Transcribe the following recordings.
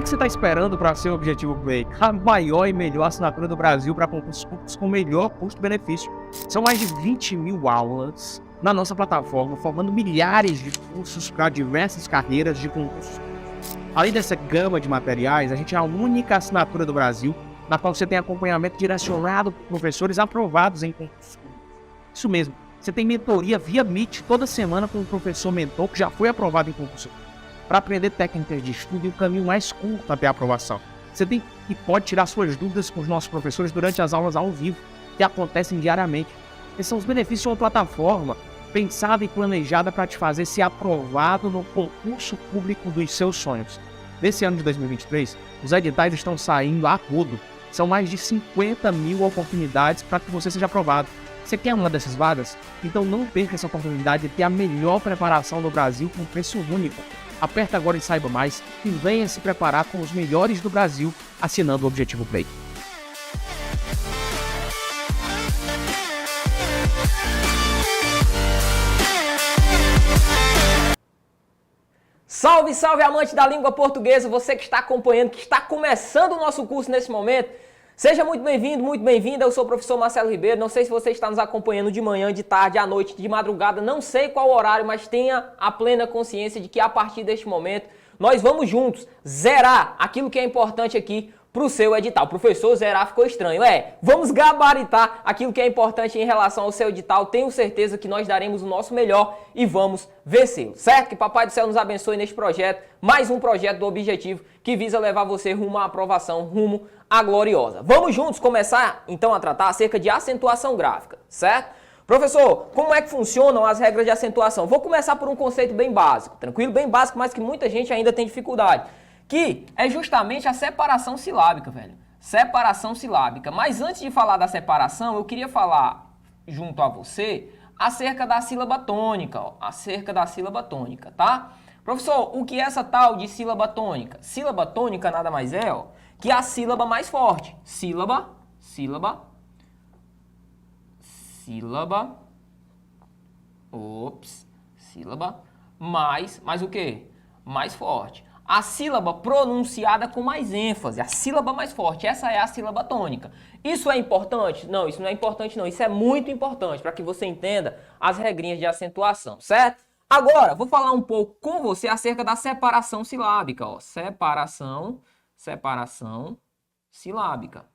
que você está esperando para ser o Objetivo Play? A maior e melhor assinatura do Brasil para concursos públicos com melhor custo-benefício. São mais de 20 mil aulas na nossa plataforma, formando milhares de cursos para diversas carreiras de concursos. Além dessa gama de materiais, a gente é a única assinatura do Brasil na qual você tem acompanhamento direcionado por professores aprovados em concursos públicos. Isso mesmo, você tem mentoria via Meet toda semana com um professor mentor que já foi aprovado em concurso para aprender técnicas de estudo e o caminho mais curto até a aprovação. Você tem e pode tirar suas dúvidas com os nossos professores durante as aulas ao vivo, que acontecem diariamente. Esses são os benefícios de uma plataforma pensada e planejada para te fazer ser aprovado no concurso público dos seus sonhos. Nesse ano de 2023, os editais estão saindo a rodo. São mais de 50 mil oportunidades para que você seja aprovado. Você quer uma dessas vagas? Então não perca essa oportunidade de ter a melhor preparação do Brasil com preço único. Aperta agora e saiba mais e venha se preparar com os melhores do Brasil assinando o Objetivo Play. Salve, salve, amante da língua portuguesa, você que está acompanhando, que está começando o nosso curso nesse momento. Seja muito bem-vindo, muito bem-vinda. Eu sou o professor Marcelo Ribeiro. Não sei se você está nos acompanhando de manhã, de tarde, à noite, de madrugada, não sei qual horário, mas tenha a plena consciência de que a partir deste momento nós vamos juntos zerar aquilo que é importante aqui para o seu edital. Professor, zerar ficou estranho. Vamos gabaritar aquilo que é importante em relação ao seu edital. Tenho certeza que nós daremos o nosso melhor e vamos vencê-lo, certo? Que Papai do Céu nos abençoe neste projeto, mais um projeto do Objetivo que visa levar você rumo à aprovação, rumo à gloriosa. Vamos juntos começar, então, a tratar acerca de acentuação gráfica, certo? Professor, como é que funcionam as regras de acentuação? Vou começar por um conceito bem básico, tranquilo? Bem básico, mas que muita gente ainda tem dificuldade. Que é justamente a separação silábica, velho. Separação silábica. Mas antes de falar da separação, eu queria falar junto a você acerca da sílaba tônica, ó. Acerca da sílaba tônica, tá? Professor, o que é essa tal de sílaba tônica? Sílaba tônica nada mais é, ó, que a sílaba mais forte. Sílaba, sílaba, sílaba, sílaba, mais o quê? Mais forte. A sílaba pronunciada com mais ênfase, a sílaba mais forte, essa é a sílaba tônica. Isso é importante? Não, isso não é importante não, isso é muito importante para que você entenda as regrinhas de acentuação, certo? Agora, vou falar um pouco com você acerca da separação silábica, ó. Separação silábica.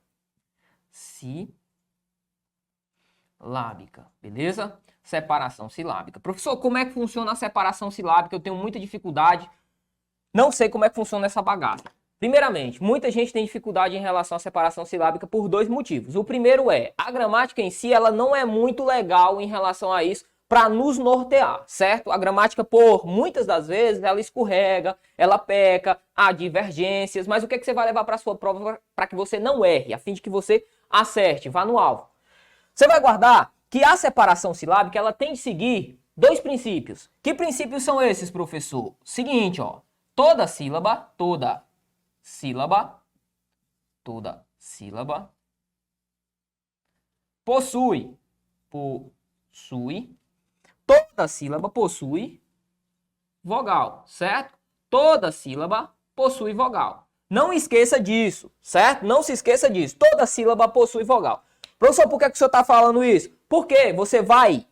Silábica, beleza? Separação silábica. Professor, como é que funciona a separação silábica? Eu tenho muita dificuldade. Não sei como é que funciona essa bagaça. Primeiramente, muita gente tem dificuldade em relação à separação silábica por dois motivos. O primeiro é, a gramática em si, ela não é muito legal em relação a isso para nos nortear, certo? A gramática, por muitas das vezes, ela escorrega, ela peca, há divergências, mas o que é que você vai levar para a sua prova para que você não erre, a fim de que você acerte, vá no alvo? Você vai guardar que a separação silábica, ela tem de seguir dois princípios. Que princípios são esses, professor? Seguinte, ó. Toda sílaba possui, toda sílaba possui vogal, certo? Toda sílaba possui vogal. Não esqueça disso, certo? Não se esqueça disso. Toda sílaba possui vogal. Professor, por que o senhor está falando isso? Porque você vai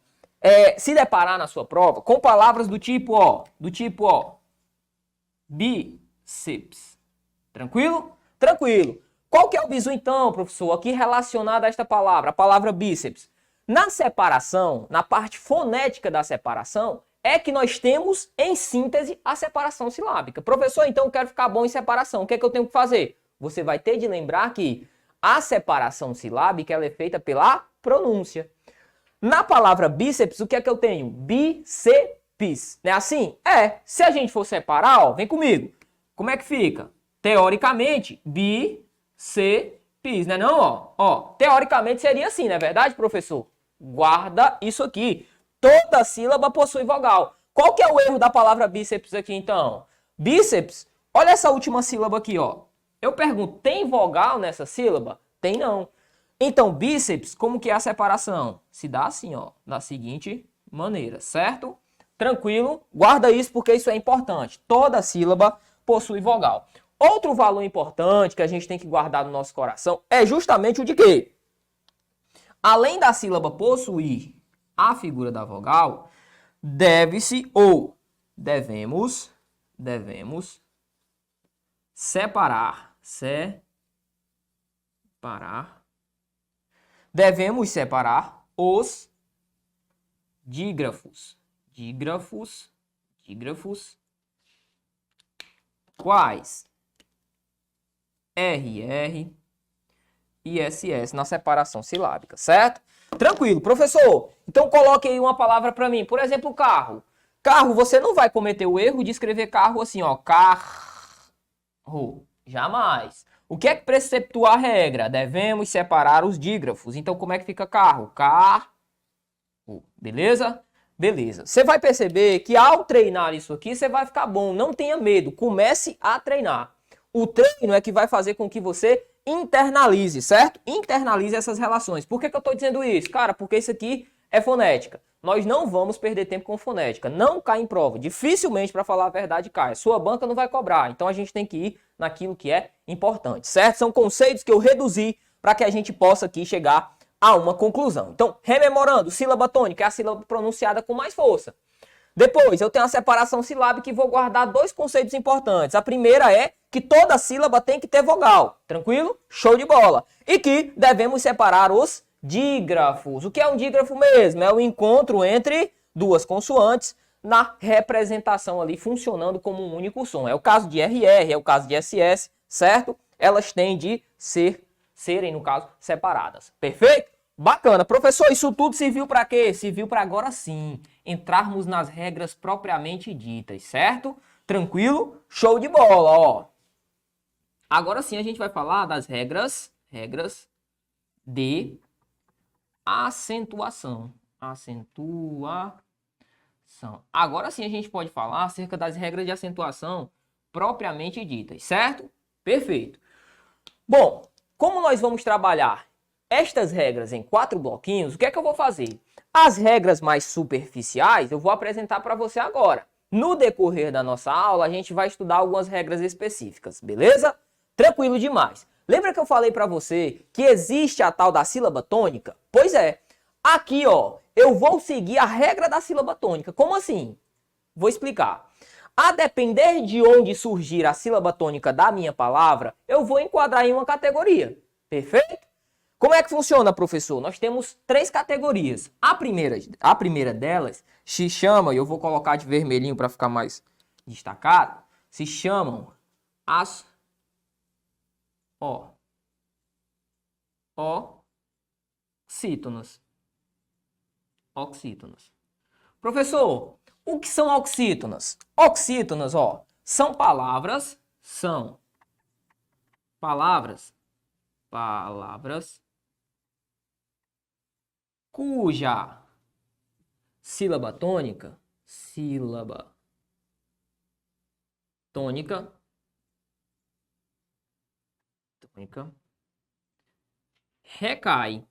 se deparar na sua prova com palavras do tipo, ó, bíceps. Tranquilo? Tranquilo. Qual que é o bizu então, professor, aqui relacionado a esta palavra, a palavra bíceps? Na separação, na parte fonética da separação, é que nós temos, em síntese, a separação silábica. Professor, então eu quero ficar bom em separação. O que é que eu tenho que fazer? Você vai ter de lembrar que a separação silábica ela é feita pela pronúncia. Na palavra bíceps, o que é que eu tenho? Bíceps. Não é assim? Se a gente for separar, ó, vem comigo. Como é que fica? Teoricamente, bíceps, né não? Ó, teoricamente seria assim, não é verdade, professor? Guarda isso aqui. Toda sílaba possui vogal. Qual que é o erro da palavra bíceps aqui, então? Bíceps, olha essa última sílaba aqui, ó. Eu pergunto, tem vogal nessa sílaba? Tem não. Então, bíceps, como que é a separação? Se dá assim, ó, da seguinte maneira, certo? Tranquilo? Guarda isso porque isso é importante. Toda sílaba possui vogal. Outro valor importante que a gente tem que guardar no nosso coração é justamente o de quê? Além da sílaba possuir a figura da vogal, deve-se ou devemos separar, devemos separar os dígrafos, quais? RR e SS na separação silábica, certo? Tranquilo, professor. Então coloque aí uma palavra para mim. Por exemplo, carro. Carro, você não vai cometer o erro de escrever carro assim, ó, carro. Jamais. O que é que preceptua a regra? Devemos separar os dígrafos. Então como é que fica carro? Carro. Beleza? Beleza. Você vai perceber que ao treinar isso aqui, você vai ficar bom. Não tenha medo. Comece a treinar. O treino é que vai fazer com que você internalize, certo? Internalize essas relações. Por que eu estou dizendo isso? Cara, porque isso aqui é fonética. Nós não vamos perder tempo com fonética. Não cai em prova. Dificilmente, para falar a verdade, cai. Sua banca não vai cobrar. Então a gente tem que ir naquilo que é importante, certo? São conceitos que eu reduzi para que a gente possa aqui chegar a uma conclusão. Então, rememorando, sílaba tônica é a sílaba pronunciada com mais força. Depois, eu tenho a separação silábica e vou guardar dois conceitos importantes. A primeira é que toda sílaba tem que ter vogal. Tranquilo? Show de bola. E que devemos separar os dígrafos. O que é um dígrafo mesmo? É o encontro entre duas consoantes na representação ali, funcionando como um único som. É o caso de RR, é o caso de SS, certo? Elas têm de serem, no caso, separadas. Perfeito? Bacana. Professor, isso tudo serviu para quê? Serviu para agora sim entrarmos nas regras propriamente ditas, certo? Tranquilo? Show de bola, ó. Agora sim a gente vai falar das regras de acentuação. Agora sim a gente pode falar acerca das regras de acentuação propriamente ditas, certo? Perfeito. Bom, como nós vamos trabalhar estas regras em 4 bloquinhos, o que é que eu vou fazer? As regras mais superficiais eu vou apresentar para você agora. No decorrer da nossa aula, a gente vai estudar algumas regras específicas, beleza? Tranquilo demais. Lembra que eu falei para você que existe a tal da sílaba tônica? Pois é. Aqui, ó, eu vou seguir a regra da sílaba tônica. Como assim? Vou explicar. A depender de onde surgir a sílaba tônica da minha palavra, eu vou enquadrar em uma categoria. Perfeito? Como é que funciona, professor? Nós temos 3 categorias. A primeira delas se chama, e eu vou colocar de vermelhinho para ficar mais destacado, se chamam as oxítonas. Professor, o que são oxítonas? Oxítonas, ó, são palavras cuja sílaba tônica recai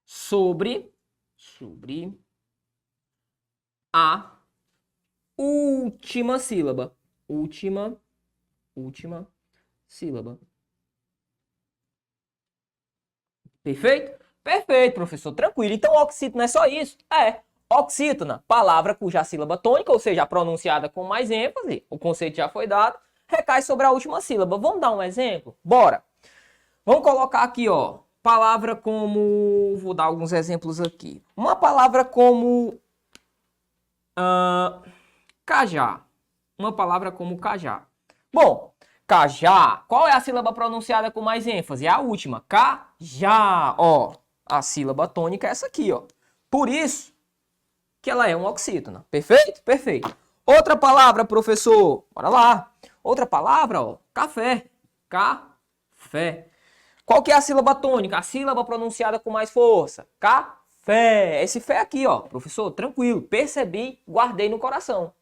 sobre a última sílaba. Última sílaba. Perfeito? Perfeito, professor. Tranquilo. Então, oxítona é só isso? É. Oxítona, palavra cuja sílaba tônica, ou seja, pronunciada com mais ênfase, o conceito já foi dado, recai sobre a última sílaba. Vamos dar um exemplo? Bora. Vamos colocar aqui, ó, palavra como... Vou dar alguns exemplos aqui. Uma palavra como... cajá. Uma palavra como cajá. Bom, cajá. Qual é a sílaba pronunciada com mais ênfase? É a última. Cajá. Ó, a sílaba tônica é essa aqui, ó. Por isso que ela é uma oxítona. Perfeito? Perfeito. Outra palavra, professor. Bora lá. Outra palavra, ó. Café. Café. Qual que é a sílaba tônica? A sílaba pronunciada com mais força. Café. Esse fé aqui, ó. Professor, tranquilo. Percebi, guardei no coração.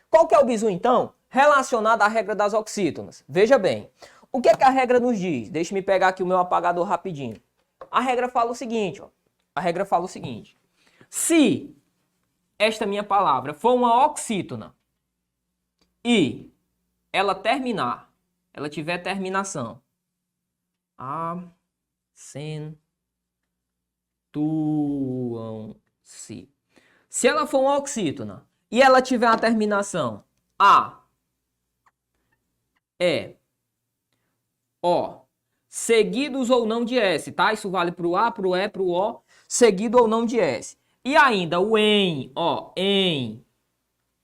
Qual que é o bizu, então? Relacionado à regra das oxítonas. Veja bem. O que é que a regra nos diz? Deixa eu pegar aqui o meu apagador rapidinho. A regra fala o seguinte, ó. A regra fala o seguinte. Se esta minha palavra for uma oxítona e ela terminar, ela tiver terminação, acentuam-se. Se ela for uma oxítona e ela tiver a terminação A, E, O, seguidos ou não de S, tá? Isso vale para o A, para o E, para o O, seguido ou não de S. E ainda o em, ó, em,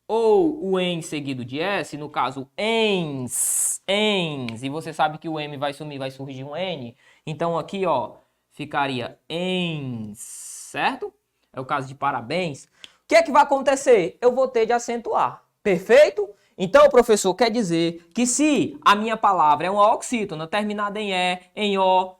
ou o em seguido de S, no caso ens, e você sabe que o M vai sumir, vai surgir um N, então aqui, ó, ficaria ens, certo? É o caso de parabéns. O que é que vai acontecer? Eu vou ter de acentuar, perfeito? Então, professor, quer dizer que se a minha palavra é uma oxítona terminada em E, em O,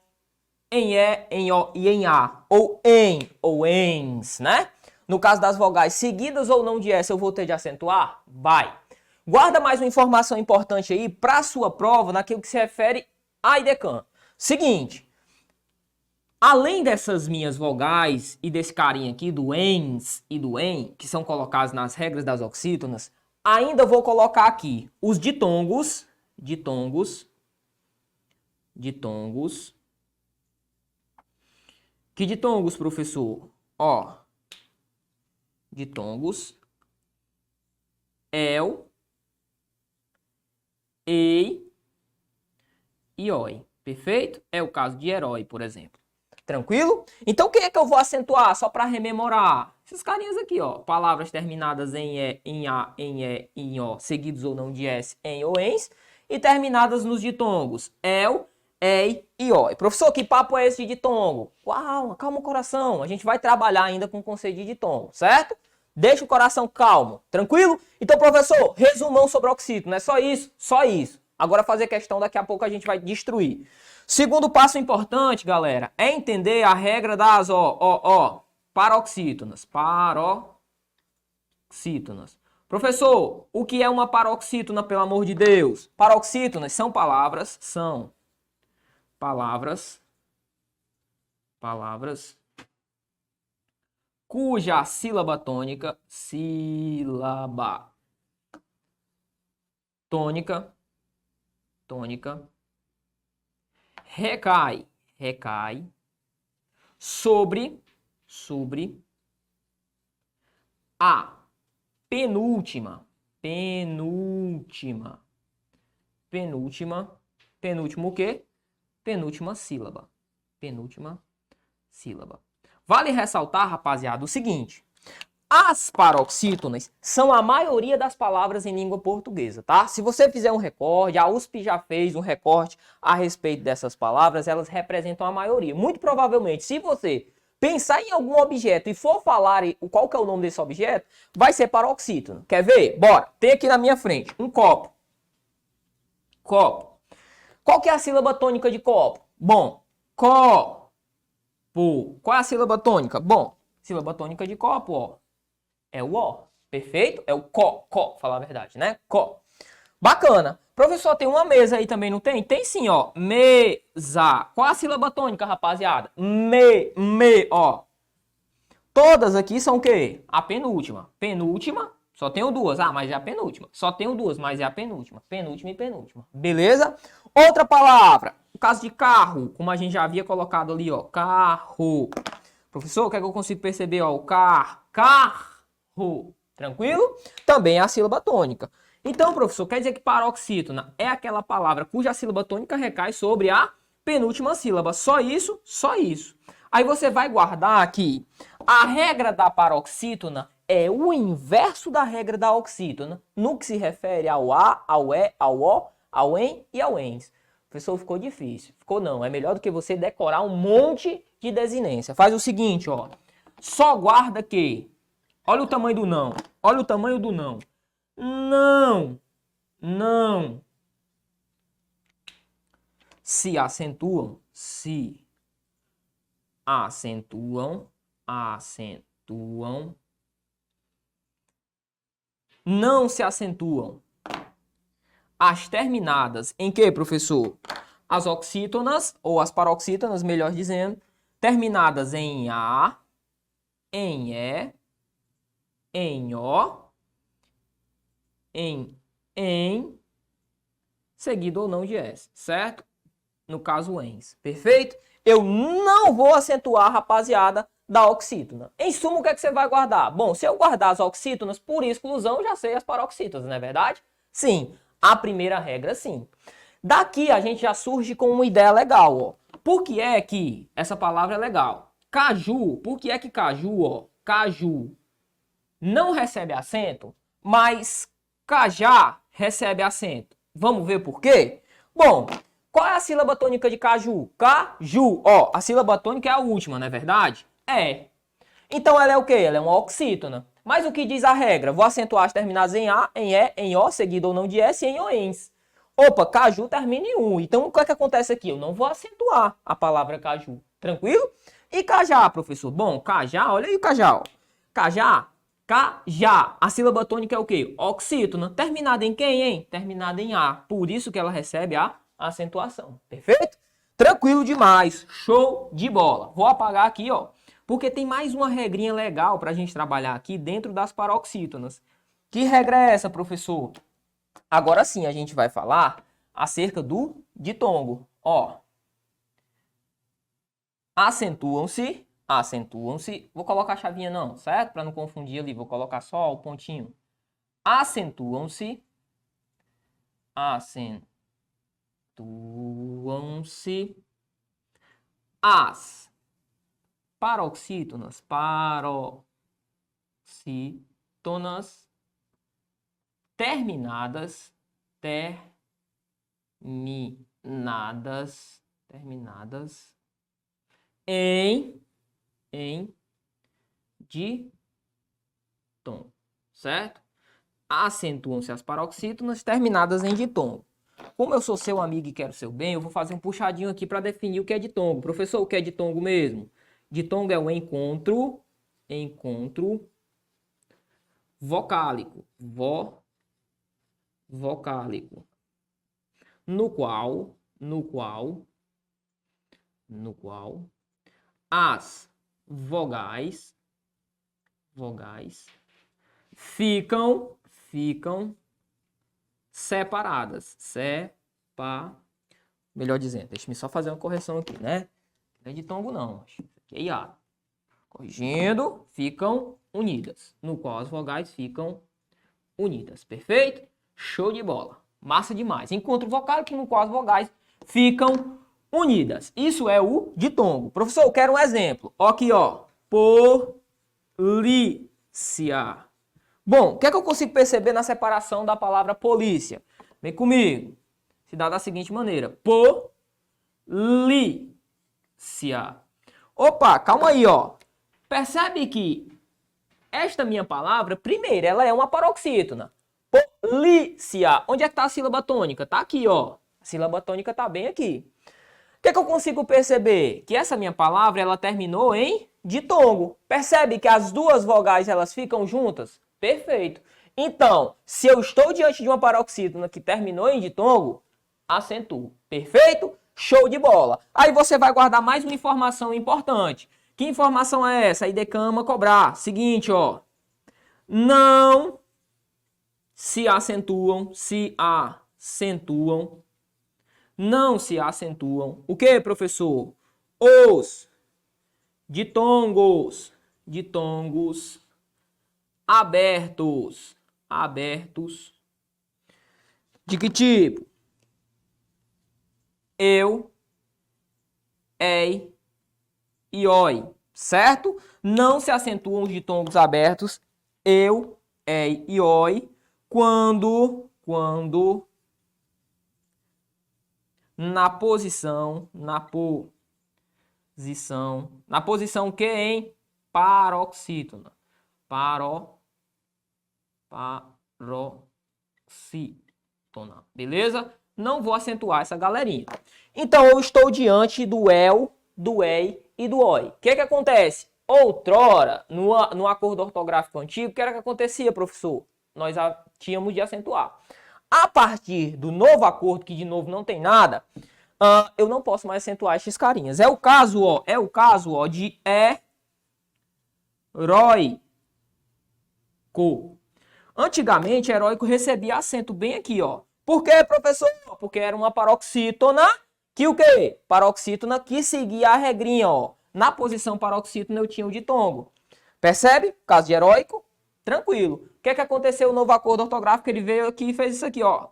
em E, em O e em A, ou em, ou ens, né? No caso das vogais seguidas ou não de S, eu vou ter de acentuar? Vai. Guarda mais uma informação importante aí para a sua prova, naquilo que se refere a IDECAN. Seguinte, além dessas minhas vogais e desse carinha aqui, do ens e do en, que são colocados nas regras das oxítonas, ainda vou colocar aqui os ditongos, Que ditongos, professor? Ó, ditongos, el, ei e oi. Perfeito? É o caso de herói, por exemplo. Tranquilo? Então, quem é que eu vou acentuar só para rememorar? Esses carinhas aqui, ó. Palavras terminadas em E, em A, em E, em O, seguidos ou não de S, em ou ens, e terminadas nos ditongos el, ei e oi. Professor, que papo é esse de ditongo? Uau, calma o coração. A gente vai trabalhar ainda com o conceito de ditongo, certo? Deixa o coração calmo, tranquilo? Então, professor, resumão sobre oxítono. É só isso? Só isso. Agora fazer questão, daqui a pouco a gente vai destruir. Segundo passo importante, galera, é entender a regra das paroxítonas. Paroxítonas. Professor, o que é uma paroxítona, pelo amor de Deus? Paroxítonas são palavras cuja sílaba tônica, recai sobre a penúltimo o quê? Penúltima sílaba. Vale ressaltar, rapaziada, o seguinte: as paroxítonas são a maioria das palavras em língua portuguesa, tá? Se você fizer um recorte, a USP já fez um recorte a respeito dessas palavras, elas representam a maioria. Muito provavelmente, se você pensar em algum objeto e for falar qual que é o nome desse objeto, vai ser paroxítona. Quer ver? Bora. Tem aqui na minha frente um copo. Qual que é a sílaba tônica de copo? Bom, copo. Qual é a sílaba tônica? Bom, sílaba tônica de copo, ó, é o O. Perfeito? É o falar a verdade, né? Bacana. Professor, tem uma mesa aí também, não tem? Tem sim, ó. Mesa. Qual a sílaba tônica, rapaziada? Ó. Todas aqui são o quê? A penúltima. Penúltima, só tenho duas. Ah, mas é a penúltima. Só tenho duas, mas é a penúltima. Penúltima e penúltima. Beleza? Outra palavra. No caso de carro, como a gente já havia colocado ali, ó. Carro. Professor, o que é que eu consigo perceber, ó? O carro. Tranquilo? Também é a sílaba tônica. Então, professor, quer dizer que paroxítona é aquela palavra cuja sílaba tônica recai sobre a penúltima sílaba. Só isso, só isso. Aí você vai guardar aqui. A regra da paroxítona é o inverso da regra da oxítona, no que se refere ao A, ao E, ao O, ao EN e ao ENS. Professor, ficou difícil. Ficou não. É melhor do que você decorar um monte de desinência. Faz o seguinte, ó. Só guarda que... Olha o tamanho do não. Olha o tamanho do não. Não. Se acentuam. Não se acentuam. As terminadas em que, professor? As oxítonas, ou as paroxítonas, melhor dizendo, terminadas em A, em E, em O, em seguido ou não de S, certo? No caso, ENS, perfeito? Eu não vou acentuar, rapaziada, da oxítona. Em suma, o que é que você vai guardar? Bom, se eu guardar as oxítonas por exclusão, eu já sei as paroxítonas, não é verdade? Sim, a primeira regra, sim. Daqui a gente já surge com uma ideia legal, ó. Por que é que essa palavra é legal? Caju, por que é que caju, ó, caju não recebe acento, mas cajá recebe acento? Vamos ver por quê? Bom, qual é a sílaba tônica de caju? Caju, ó, a sílaba tônica é a última, não é verdade? É. Então ela é o quê? Ela é uma oxítona. Mas o que diz a regra? Vou acentuar as terminadas em A, em E, em O, seguido ou não de S e em OENS. Opa, caju termina em U. Então o que é que acontece aqui? Eu não vou acentuar a palavra caju. Tranquilo? E cajá, professor? Bom, cajá, olha aí o cajá. Ó. Cajá, cajá. A sílaba tônica é o quê? Oxítona. Terminada em quem, hein? Terminada em A. Por isso que ela recebe a acentuação. Perfeito? Tranquilo demais. Show de bola. Vou apagar aqui, ó. Porque tem mais uma regrinha legal para a gente trabalhar aqui dentro das paroxítonas. Que regra é essa, professor? Agora sim, a gente vai falar acerca do ditongo. Ó, acentuam-se. Vou colocar a chavinha não, certo? Para não confundir ali, vou colocar só o pontinho. Acentuam-se. As paroxítonas. Terminadas em ditongo, certo? Acentuam-se as paroxítonas terminadas em ditongo. Como eu sou seu amigo e quero seu bem, eu vou fazer um puxadinho aqui para definir o que é ditongo. Professor, o que é ditongo mesmo? Ditongo é o encontro vocálico, vocálico, no qual as vogais ficam separadas, melhor dizendo, deixa-me só fazer uma correção aqui, né? Não é ditongo não, aqui é hiato. Corrigindo, ficam unidas, no qual as vogais ficam unidas, perfeito? Show de bola, massa demais. Encontro vocálico no qual as vogais ficam unidas. Isso é o ditongo. Professor, eu quero um exemplo. Ó aqui, ó. Polícia. Bom, o que é que eu consigo perceber na separação da palavra polícia? Vem comigo. Se dá da seguinte maneira. Polícia. Opa, calma aí, ó. Percebe que esta minha palavra, primeiro, ela é uma paroxítona. Polícia. Onde é que está a sílaba tônica? Tá aqui, ó. A sílaba tônica tá bem aqui. O que é que eu consigo perceber? Que essa minha palavra, ela terminou em ditongo. Percebe que as duas vogais, elas ficam juntas? Perfeito. Então, se eu estou diante de uma paroxítona que terminou em ditongo, acentuo. Perfeito? Show de bola. Aí você vai guardar mais uma informação importante. Que informação é essa? Aí decama cobrar. Seguinte, ó. Não se acentuam, não se acentuam. O que, professor? Os ditongos abertos. De que tipo? Eu, ei e oi, certo? Não se acentuam os ditongos abertos, eu, ei e oi, quando na posição que em paroxítona. Paroxítona, beleza? Não vou acentuar essa galerinha. Então eu estou diante do el, do ei e do oi. O que que acontece? Outrora, no acordo ortográfico antigo, o que era que acontecia, professor? Nós tínhamos de acentuar. A partir do novo acordo, que de novo não tem nada, eu não posso mais acentuar esses carinhas. É o caso, ó, de heróico. Antigamente, heróico recebia acento bem aqui, ó. Por quê, professor? porque era uma paroxítona que o quê? Paroxítona que seguia a regrinha, ó. Na posição paroxítona eu tinha o ditongo. Percebe? Caso de heróico, tranquilo. O que é que aconteceu? O novo acordo ortográfico, ele veio aqui e fez isso aqui, ó.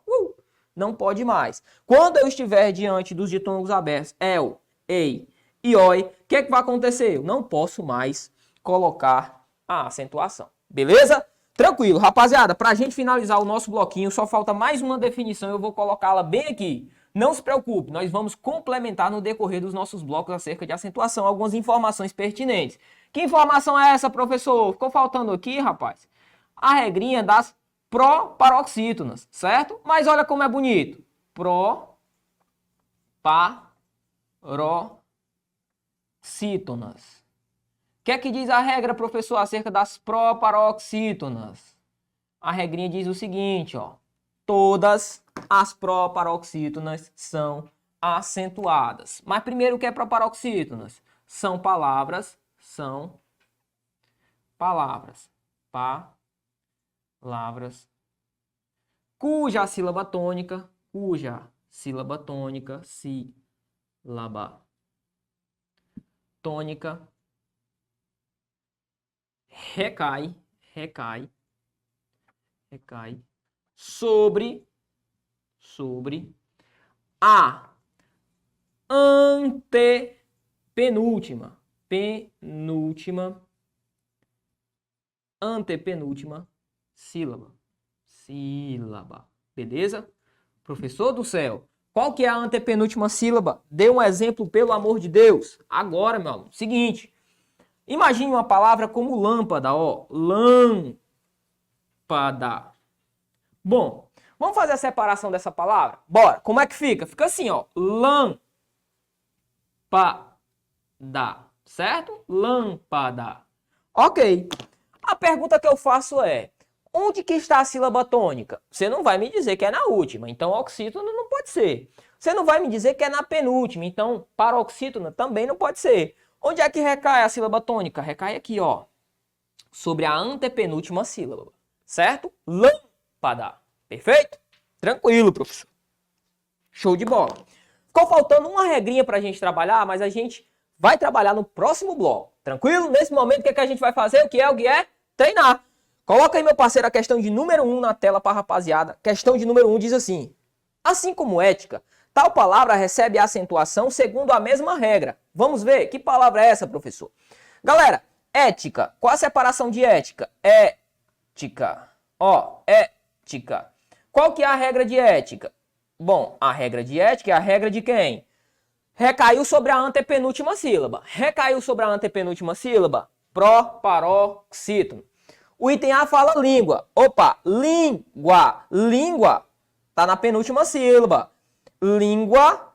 Não pode mais. Quando eu estiver diante dos ditongos abertos, el, ei e oi, o que é que vai acontecer? Eu não posso mais colocar a acentuação. Beleza? Tranquilo, rapaziada. Pra gente finalizar o nosso bloquinho, só falta mais uma definição. Eu vou colocá-la bem aqui. Não se preocupe, nós vamos complementar no decorrer dos nossos blocos acerca de acentuação algumas informações pertinentes. Que informação é essa, professor? Ficou faltando aqui, rapaz? A regrinha das proparoxítonas, certo? Mas olha como é bonito. Proparoxítonas. O que é que diz a regra, professor, acerca das proparoxítonas? A regrinha diz o seguinte, ó. Todas as proparoxítonas são acentuadas. Mas primeiro, o que é proparoxítonas? São palavras cuja sílaba tônica recai sobre a antepenúltima sílaba. Beleza? Professor do céu, qual que é a antepenúltima sílaba? Dê um exemplo, pelo amor de Deus. Agora, meu aluno, seguinte. Imagine uma palavra como lâmpada, ó. Lâmpada. Bom, vamos fazer a separação dessa palavra? Bora. Como é que fica? Fica assim, ó. Lâmpada. Certo? Lâmpada. Ok. A pergunta que eu faço é, onde que está a sílaba tônica? Você não vai me dizer que é na última, então oxítona não pode ser. Você não vai me dizer que é na penúltima, então paroxítona também não pode ser. Onde é que recai a sílaba tônica? Recai aqui, ó, sobre a antepenúltima sílaba, certo? Lâmpada. Perfeito? Tranquilo, professor. Show de bola. Ficou faltando uma regrinha para a gente trabalhar, mas a gente vai trabalhar no próximo bloco. Tranquilo? Nesse momento, o que é que a gente vai fazer? O que é? Treinar. Coloca aí, meu parceiro, a questão de número 1 na tela para a rapaziada. Questão de número 1 diz assim. Assim como ética, tal palavra recebe a acentuação segundo a mesma regra. Vamos ver, que palavra é essa, professor? Galera, ética. Qual a separação de ética? Ética. Ó, ética. Qual que é a regra de ética? Bom, a regra de ética é a regra de quem? Recaiu sobre a antepenúltima sílaba. Recaiu sobre a antepenúltima sílaba? Proparoxítono. O item A fala língua. Opa, língua. Língua tá na penúltima sílaba. Língua,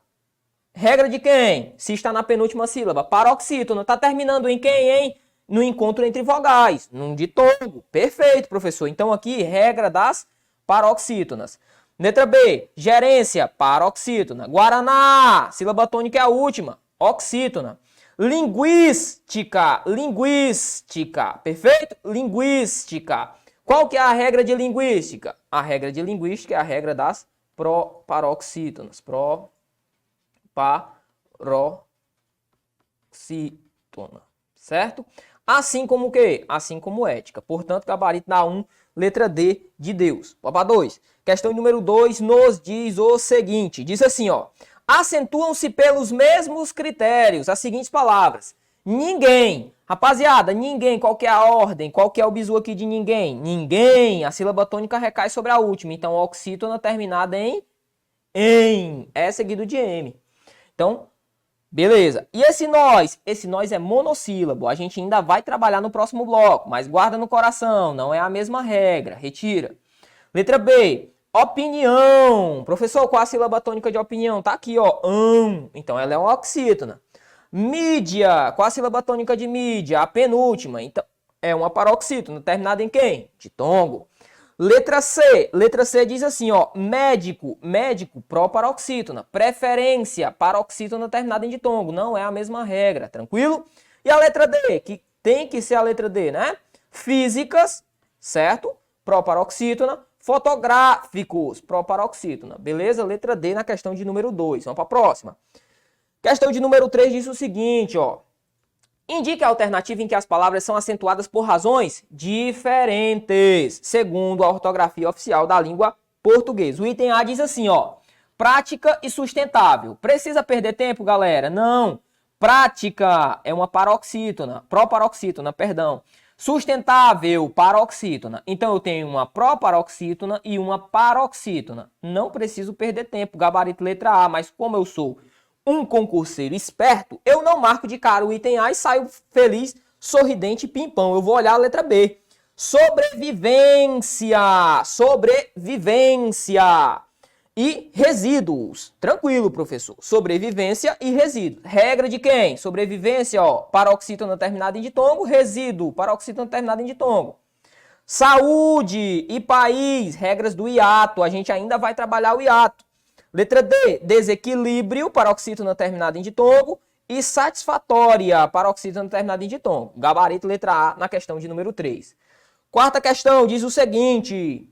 regra de quem? Se está na penúltima sílaba. Paroxítono. Tá terminando em quem, hein? No encontro entre vogais. Num ditongo. Perfeito, professor. Então aqui, regra das paroxítonas. Letra B, gerência, paroxítona. Guaraná, sílaba tônica é a última, oxítona. Linguística, perfeito? Linguística. Qual que é a regra de linguística? A regra de linguística é a regra das proparoxítonas. Proparoxítona, certo? Assim como o quê? Assim como ética. Portanto, gabarito na 1, letra D de Deus. Vamos para 2. Questão número 2 nos diz o seguinte. Diz assim, ó. Acentuam-se pelos mesmos critérios as seguintes palavras. Ninguém. Rapaziada, ninguém. Qual que é a ordem? Qual que é o bizu aqui de ninguém? Ninguém. A sílaba tônica recai sobre a última. Então, oxítona terminada em é seguido de M. Então, beleza. E esse nós? Esse nós é monossílabo. A gente ainda vai trabalhar no próximo bloco, mas guarda no coração. Não é a mesma regra. Retira. Letra B. Opinião. Professor, qual a sílaba tônica de opinião? Tá aqui, ó. Então, ela é uma oxítona. Mídia. Qual a sílaba tônica de mídia? A penúltima. Então, é uma paroxítona. Terminada em quem? Ditongo. Letra C. Letra C diz assim, ó. Médico. Médico, proparoxítona. Preferência. Paroxítona terminada em ditongo. Não é a mesma regra. Tranquilo? E a letra D, que tem que ser a letra D, né? Físicas, certo? Proparoxítona. fotográficos, proparoxítona. Beleza? Letra D na questão de número 2. Vamos para a próxima. Questão de número 3 diz o seguinte, ó. Indique a alternativa em que as palavras são acentuadas por razões diferentes, segundo a ortografia oficial da língua portuguesa. O item A diz assim, ó. Prática e sustentável. Precisa perder tempo, galera? Não. Prática é uma paroxítona, proparoxítona, perdão. Sustentável, paroxítona. Então eu tenho uma proparoxítona e uma paroxítona. Não preciso perder tempo, gabarito letra A, mas como eu sou um concurseiro esperto, eu não marco de cara o item A e saio feliz, sorridente e pimpão. Eu vou olhar a letra B. Sobrevivência, sobrevivência e resíduos. Tranquilo, professor. Sobrevivência e resíduos. Regra de quem? Sobrevivência, ó, paroxítona terminada em ditongo, resíduo, paroxítona terminada em ditongo. Saúde e país, regras do hiato. A gente ainda vai trabalhar o hiato. Letra D, desequilíbrio, paroxítona terminada em ditongo. E satisfatória, paroxítona terminada em ditongo. Gabarito letra A na questão de número 3. Quarta questão diz o seguinte: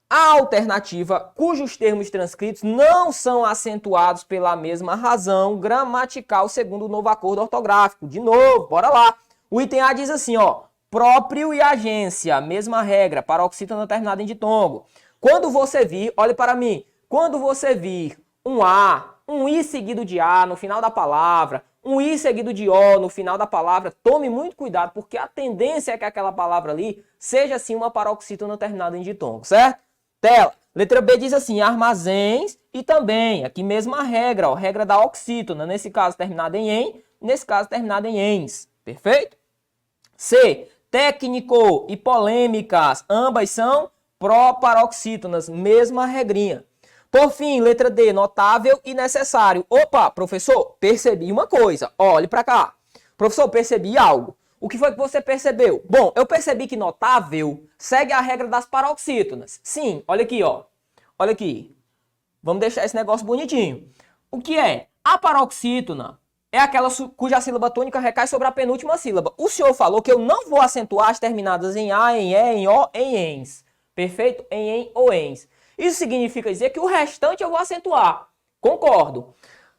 a alternativa cujos termos transcritos não são acentuados pela mesma razão gramatical segundo o novo acordo ortográfico. De novo, bora lá. O item A diz assim, ó, próprio e agência, mesma regra, paroxítona terminada em ditongo. Quando você vir, olhe para mim, quando você vir um A, um I seguido de A no final da palavra, um I seguido de O no final da palavra, tome muito cuidado, porque a tendência é que aquela palavra ali seja assim uma paroxítona terminada em ditongo, certo? Tela. Letra B diz assim, armazéns e também, aqui mesma regra, ó, regra da oxítona, nesse caso terminada em, nesse caso terminada em ens, perfeito? C, técnico e polêmicas, ambas são proparoxítonas, mesma regrinha. Por fim, letra D, notável e necessário. Opa, professor, percebi uma coisa, olhe para cá. Professor, percebi algo. O que foi que você percebeu? Bom, eu percebi que notável segue a regra das paroxítonas. Sim, olha aqui, ó. Olha aqui. Vamos deixar esse negócio bonitinho. O que é? A paroxítona é aquela cuja sílaba tônica recai sobre a penúltima sílaba. O senhor falou que eu não vou acentuar as terminadas em A, em E, em O, em ENS. Perfeito? Em ou ENS. Isso significa dizer que o restante eu vou acentuar. Concordo. O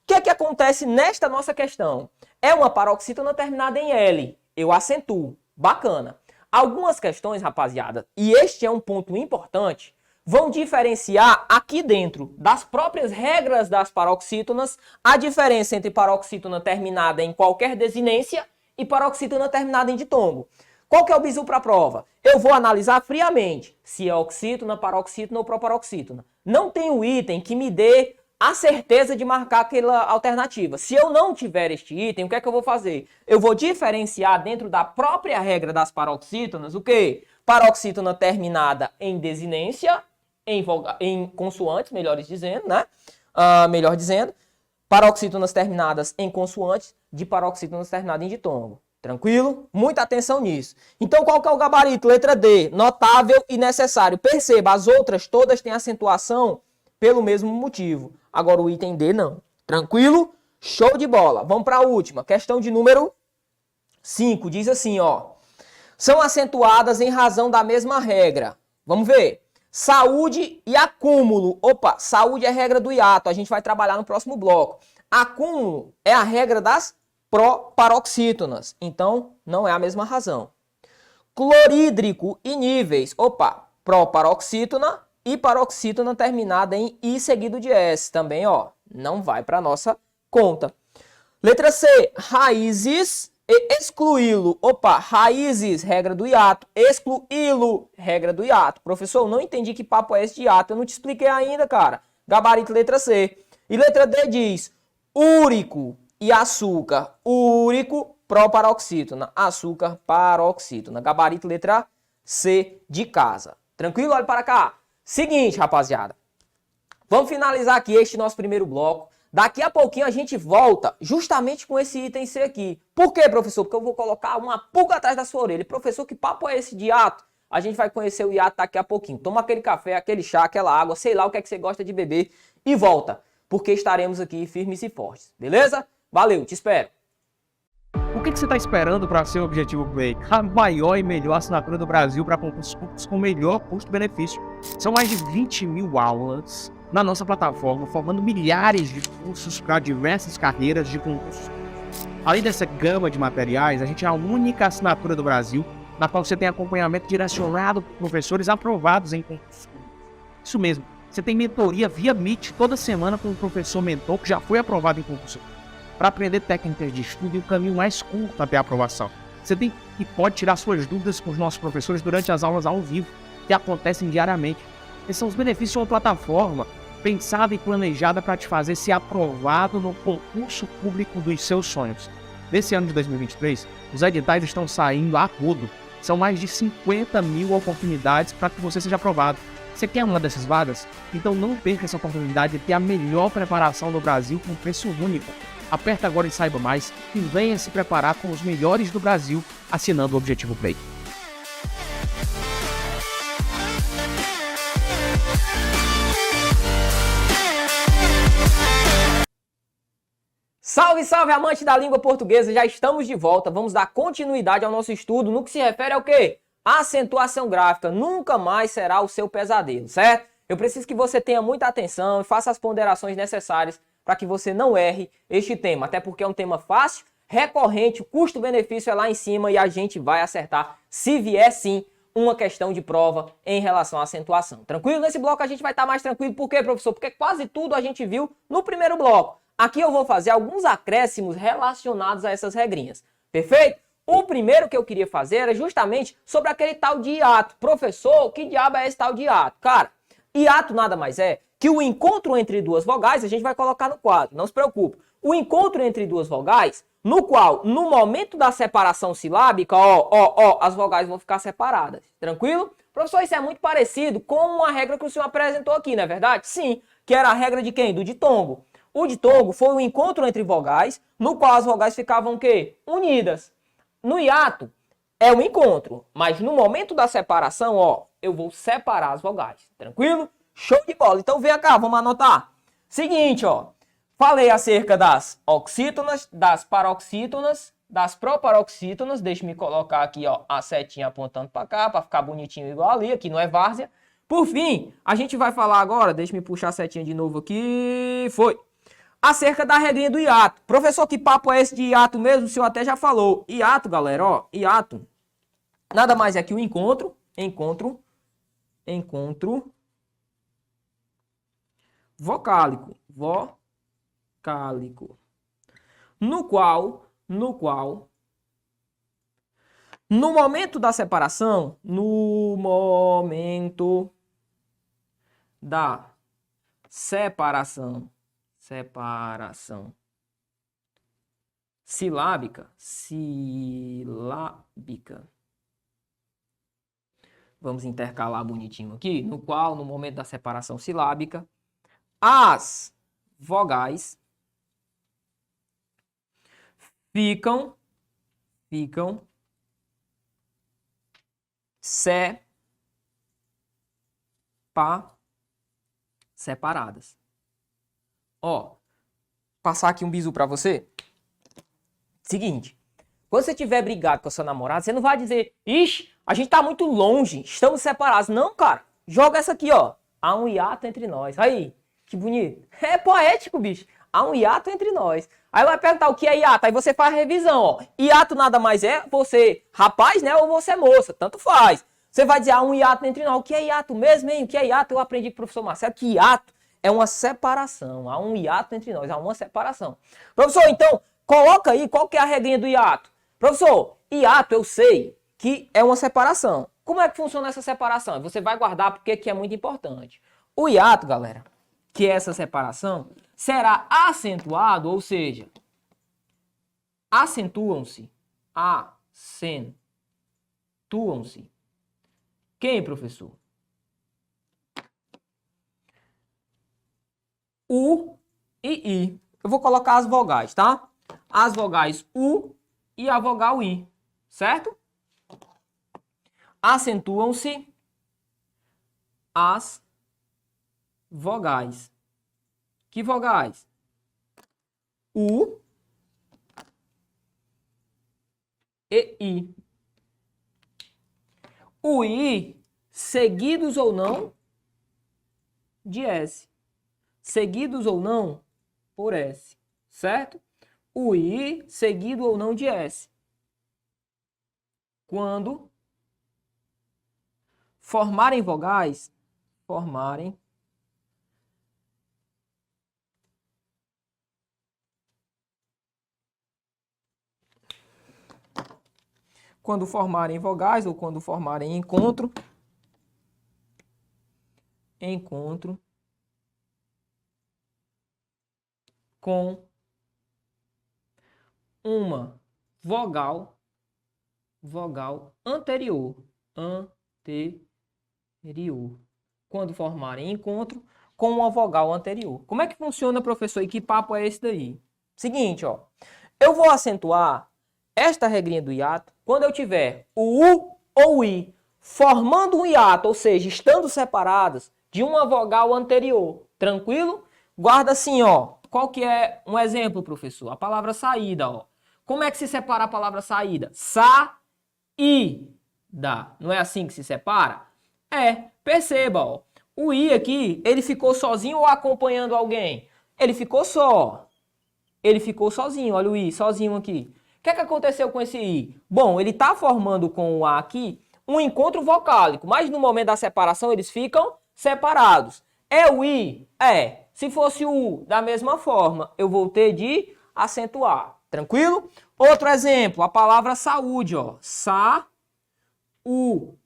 que é que acontece nesta nossa questão? É uma paroxítona terminada em L. Eu acentuo. Bacana. Algumas questões, rapaziada, e este é um ponto importante, vão diferenciar aqui dentro das próprias regras das paroxítonas a diferença entre paroxítona terminada em qualquer desinência e paroxítona terminada em ditongo. Qual que é o bizu para a prova? Eu vou analisar friamente se é oxítona, paroxítona ou proparoxítona. Não tem um item que me dê a certeza de marcar aquela alternativa. Se eu não tiver este item, o que é que eu vou fazer? Eu vou diferenciar dentro da própria regra das paroxítonas o quê? Paroxítona terminada em desinência, em consoantes, melhor dizendo, né? Melhor dizendo, paroxítonas terminadas em consoantes de paroxítonas terminadas em ditongo. Tranquilo? Muita atenção nisso. Então, qual que é o gabarito? Letra D, notável e necessário. Perceba, as outras todas têm acentuação pelo mesmo motivo. Agora o item D não. Tranquilo? Show de bola. Vamos para a última. Questão de número 5. Diz assim, ó. São acentuadas em razão da mesma regra. Vamos ver. Saúde e acúmulo. Opa, saúde é regra do hiato. A gente vai trabalhar no próximo bloco. Acúmulo é a regra das proparoxítonas. Então, não é a mesma razão. Clorídrico e níveis. Opa, proparoxítona e paroxítona terminada em I seguido de S. Também, ó, não vai para nossa conta. Letra C, raízes e excluí-lo. Opa, raízes, regra do hiato. Excluí-lo, regra do hiato. Professor, eu não entendi que papo é esse de hiato. Eu não te expliquei ainda, cara. Gabarito letra C. E letra D diz úrico e açúcar. Úrico, proparoxítona. Açúcar, paroxítona. Gabarito letra C de casa. Tranquilo? Olha para cá. Seguinte, rapaziada. Vamos finalizar aqui este nosso primeiro bloco. Daqui a pouquinho a gente volta justamente com esse item C aqui. Por quê, professor? Porque eu vou colocar uma pulga atrás da sua orelha. Professor, que papo é esse de hiato? A gente vai conhecer o hiato daqui a pouquinho. Toma aquele café, aquele chá, aquela água, sei lá o que é que você gosta de beber e volta. Porque estaremos aqui firmes e fortes. Beleza? Valeu, te espero. O que você está esperando para ser o Objetivo Play? A maior e melhor assinatura do Brasil para concursos públicos com melhor custo-benefício. São mais de 20 mil aulas na nossa plataforma, formando milhares de cursos para diversas carreiras de concursos. Além dessa gama de materiais, a gente é a única assinatura do Brasil na qual você tem acompanhamento direcionado por professores aprovados em concursos públicos. Isso mesmo, você tem mentoria via Meet toda semana com um professor mentor que já foi aprovado em concurso para aprender técnicas de estudo e o caminho mais curto até a aprovação. Você tem e pode tirar suas dúvidas com os nossos professores durante as aulas ao vivo, que acontecem diariamente. Esses são os benefícios de uma plataforma pensada e planejada para te fazer ser aprovado no concurso público dos seus sonhos. Nesse ano de 2023, os editais estão saindo a rodo. São mais de 50 mil oportunidades para que você seja aprovado. Você quer uma dessas vagas? Então não perca essa oportunidade de ter a melhor preparação do Brasil com preço único. Aperta agora e saiba mais e venha se preparar com os melhores do Brasil assinando o Objetivo Play. Salve, salve, amante da língua portuguesa! Já estamos de volta. Vamos dar continuidade ao nosso estudo no que se refere ao quê? Acentuação gráfica nunca mais será o seu pesadelo, certo? Eu preciso que você tenha muita atenção e faça as ponderações necessárias para que você não erre este tema, até porque é um tema fácil, recorrente, o custo-benefício é lá em cima e a gente vai acertar se vier sim uma questão de prova em relação à acentuação. Tranquilo? Nesse bloco a gente vai estar mais tranquilo. Por quê, professor? Porque quase tudo a gente viu no primeiro bloco. Aqui eu vou fazer alguns acréscimos relacionados a essas regrinhas. Perfeito? O primeiro que eu queria fazer é justamente sobre aquele tal de hiato. Professor, que diabo é esse tal de hiato? Cara, hiato nada mais é que o encontro entre duas vogais, a gente vai colocar no quadro, não se preocupe. O encontro entre duas vogais, no qual, no momento da separação silábica, as vogais vão ficar separadas. Tranquilo? Professor, isso é muito parecido com uma regra que o senhor apresentou aqui, não é verdade? Sim, que era a regra de quem? Do ditongo. O ditongo foi o encontro entre vogais, no qual as vogais ficavam o quê? Unidas. No hiato, é um encontro, mas no momento da separação, eu vou separar as vogais. Tranquilo? Show de bola. Então vem cá, vamos anotar. Seguinte, falei acerca das oxítonas, das paroxítonas, das proparoxítonas. Deixa-me colocar aqui, a setinha apontando para cá, para ficar bonitinho igual ali. Aqui não é várzea. Por fim, a gente vai falar agora, deixa-me puxar a setinha de novo aqui. Foi. Acerca da regrinha do hiato. Professor, que papo é esse de hiato mesmo? O senhor até já falou. Hiato, galera, hiato. Nada mais é que o encontro vocálico. No qual, no momento da separação, separação silábica. Vamos intercalar bonitinho aqui. No qual, no momento da separação silábica, as vogais ficam separadas. Passar aqui um bizu pra você. Seguinte, quando você tiver brigado com a sua namorada, você não vai dizer, ixi, a gente tá muito longe, estamos separados. Não, cara, joga essa aqui, há um hiato entre nós. Aí, que bonito. É poético, bicho. Há um hiato entre nós. Aí vai perguntar o que é hiato, aí você faz a revisão, Hiato nada mais é você rapaz, né, ou você moça, tanto faz. Você vai dizer, há um hiato entre nós. O que é hiato mesmo, hein? O que é hiato? Eu aprendi com o professor Marcelo que hiato é uma separação. Há um hiato entre nós, há uma separação. Professor, então, coloca aí qual que é a regrinha do hiato. Professor, hiato eu sei que é uma separação. Como é que funciona essa separação? Você vai guardar porque que é muito importante. O hiato, galera, que é essa separação, será acentuado, ou seja, acentuam-se. Quem, professor? U e I. Eu vou colocar as vogais, tá? As vogais U e a vogal I, certo? Acentuam-se as vogais. Que vogais? U e I. O I, seguidos ou não de S. Seguidos ou não por S, certo? O I, seguido ou não de S. Quando formarem vogais, quando formarem vogais ou quando formarem encontro com uma vogal anterior. Quando formarem encontro com uma vogal anterior. Como é que funciona, professor? E que papo é esse daí? Seguinte, ó. Eu vou acentuar esta regrinha do hiato quando eu tiver o U ou o I formando um hiato, ou seja, estando separadas de uma vogal anterior. Tranquilo? Guarda assim, ó. Qual que é um exemplo, professor? A palavra saída, ó. Como é que se separa a palavra saída? Saída. Não é assim que se separa? Perceba, ó. O I aqui, ele ficou sozinho ou acompanhando alguém? Ele ficou só. Ele ficou sozinho, olha o I, sozinho aqui. O que é que aconteceu com esse I? Bom, ele está formando com o A aqui um encontro vocálico, mas no momento da separação eles ficam separados. É o I? É. Se fosse o U, da mesma forma, eu vou ter de acentuar. Tranquilo? Outro exemplo, a palavra saúde, ó. Saúde. O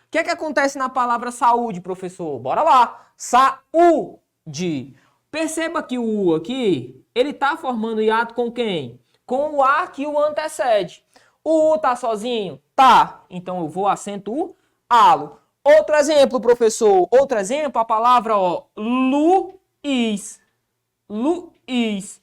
que é que acontece na palavra saúde, professor? Bora lá. Saúde. Perceba que o U aqui, ele está formando hiato com quem? Com o A que o antecede. O U está sozinho? Tá. Então eu vou acentuá-lo. Outro exemplo, professor. Outro exemplo, a palavra, ó, Luiz. Luiz.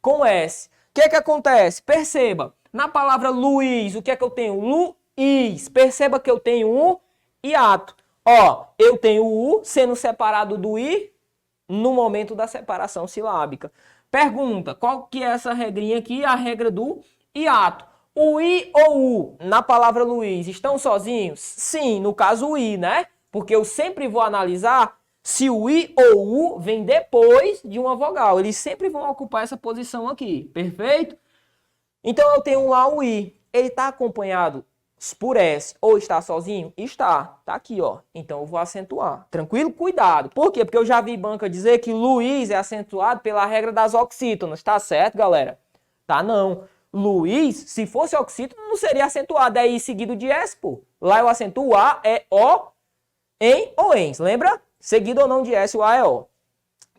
Com S. O que é que acontece? Perceba. Na palavra Luiz, o que é que eu tenho? Luiz. Perceba que eu tenho um hiato. Ó, eu tenho o U sendo separado do I no momento da separação silábica. Pergunta, qual que é essa regrinha aqui? A regra do hiato. O I ou U na palavra Luiz estão sozinhos? Sim, no caso o I, né? Porque eu sempre vou analisar se o I ou o U vem depois de uma vogal. Eles sempre vão ocupar essa posição aqui, perfeito? Então eu tenho lá o I. Ele está acompanhado por S ou está sozinho? Está. Tá aqui, ó. Então eu vou acentuar. Tranquilo? Cuidado. Por quê? Porque eu já vi banca dizer que Luiz é acentuado pela regra das oxítonas. Tá certo, galera? Tá não. Luiz, se fosse oxítono, não seria acentuado. É I seguido de S, pô. Lá eu acentuo A, é O, em ou ens. Lembra? Seguido ou não de S, o A é O.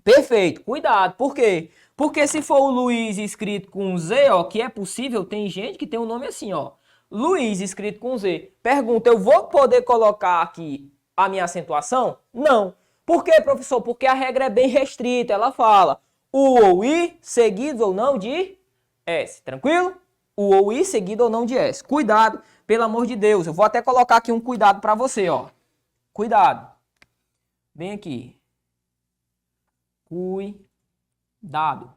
Perfeito. Cuidado. Por quê? Porque se for o Luiz escrito com Z, ó, que é possível, tem gente que tem um nome assim, ó. Luiz escrito com Z. Pergunta, eu vou poder colocar aqui a minha acentuação? Não. Por quê, professor? Porque a regra é bem restrita. Ela fala U ou I seguidos ou não de S. Tranquilo? U ou I seguido ou não de S. Cuidado, pelo amor de Deus. Eu vou até colocar aqui um cuidado para você, ó. Cuidado. Bem aqui. Cuidado.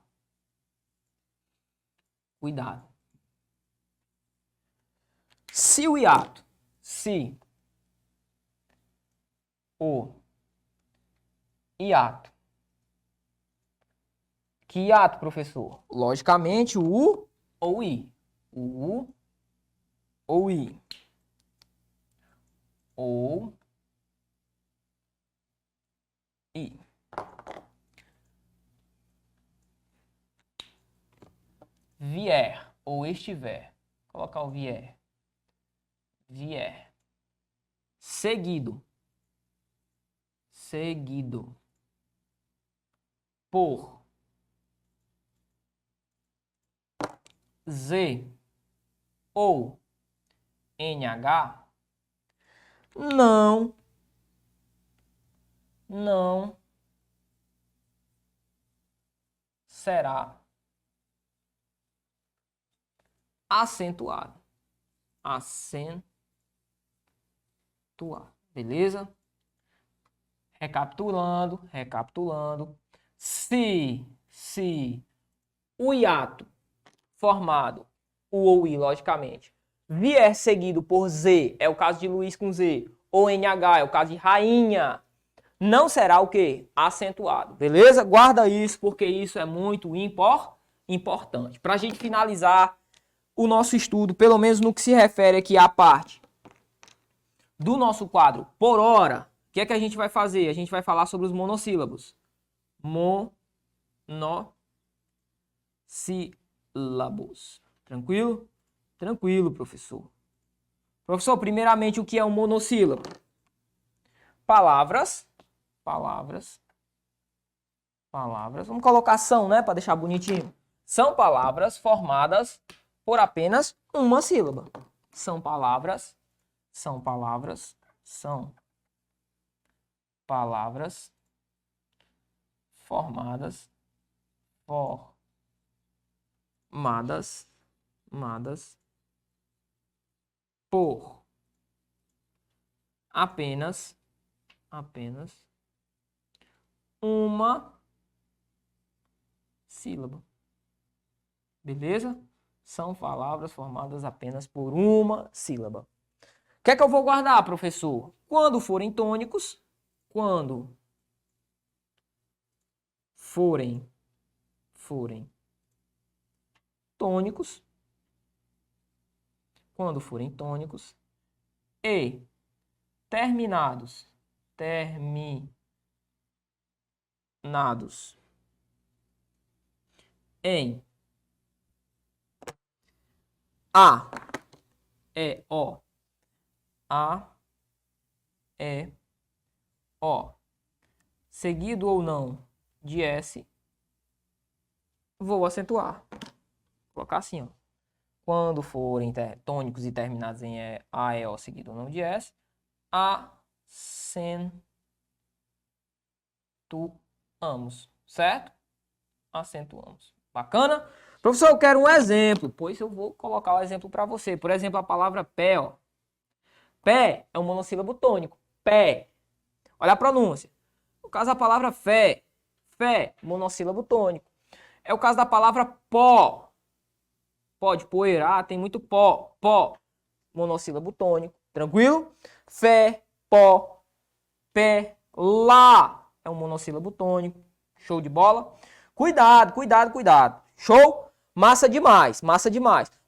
Cuidado. Se o hiato, se o hiato, que hiato, professor? Logicamente, o U ou I. O U ou I. Ou I. Vier ou estiver. Vou colocar o vier. Vier. Seguido. Seguido. Por Z ou NH. Não será acentuado. Acentuado. Beleza? Recapitulando. Se o hiato formado, o ou i, logicamente, vier seguido por Z, é o caso de Luiz com Z, ou NH, é o caso de rainha, não será o quê? Acentuado, beleza? Guarda isso, porque isso é muito importante. Para a gente finalizar o nosso estudo, pelo menos no que se refere aqui à parte do nosso quadro por hora, o que é que a gente vai fazer? A gente vai falar sobre os monossílabos. Monossílabos. Tranquilo? Tranquilo, professor. Professor, primeiramente, o que é um monossílabo? Palavras. Vamos colocar são, né? Para deixar bonitinho. São palavras formadas por apenas uma sílaba. São palavras formadas por apenas uma sílaba. Beleza? São palavras formadas apenas por uma sílaba. O que é que eu vou guardar, professor? Quando forem tônicos, quando forem tônicos e terminados em A, E, O, seguido ou não de S, vou acentuar. Vou colocar assim, ó. Quando forem tônicos e terminados em A, E, O, seguido ou não de S, acentuamos, certo? Acentuamos. Bacana? Professor, eu quero um exemplo. Pois eu vou colocar o exemplo para você. Por exemplo, a palavra pé, ó. Pé é um monossílabo tônico. Pé. Olha a pronúncia. No caso da palavra fé. Fé, monossílabo tônico. É o caso da palavra pó. Pó de poeira, tem muito pó. Pó, monossílabo tônico. Tranquilo? Fé, pó, pé, lá. É um monossílabo tônico. Show de bola? Cuidado. Show? Massa demais.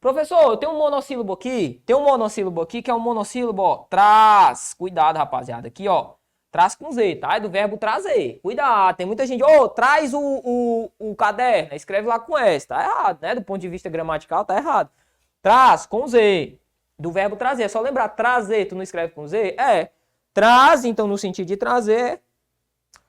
Professor, eu tenho um monossílabo aqui. Que é um monossílabo, ó. Traz. Cuidado, rapaziada. Aqui, ó. Traz com Z, tá? É do verbo trazer. Cuidado. Tem muita gente. Traz o caderno. Escreve lá com S. Tá errado, né? Do ponto de vista gramatical, tá errado. Traz com Z. Do verbo trazer. É só lembrar. Trazer, tu não escreve com Z? Traz, então, no sentido de trazer,